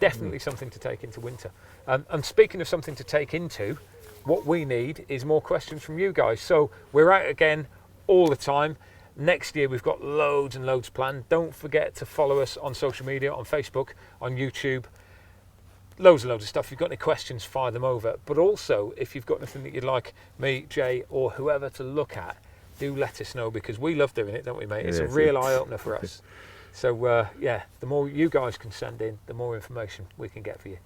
Definitely something to take into winter. And speaking of something to take into, what we need is more questions from you guys. So we're out again all the time. Next year we've got loads and loads planned. Don't forget to follow us on social media, on Facebook, on YouTube. Loads and loads of stuff. If you've got any questions, fire them over. But also, if you've got anything that you'd like me, Jay, or whoever to look at, do let us know, because we love doing it, don't we, mate? It's a real eye-opener for us. So, the more you guys can send in, the more information we can get for you.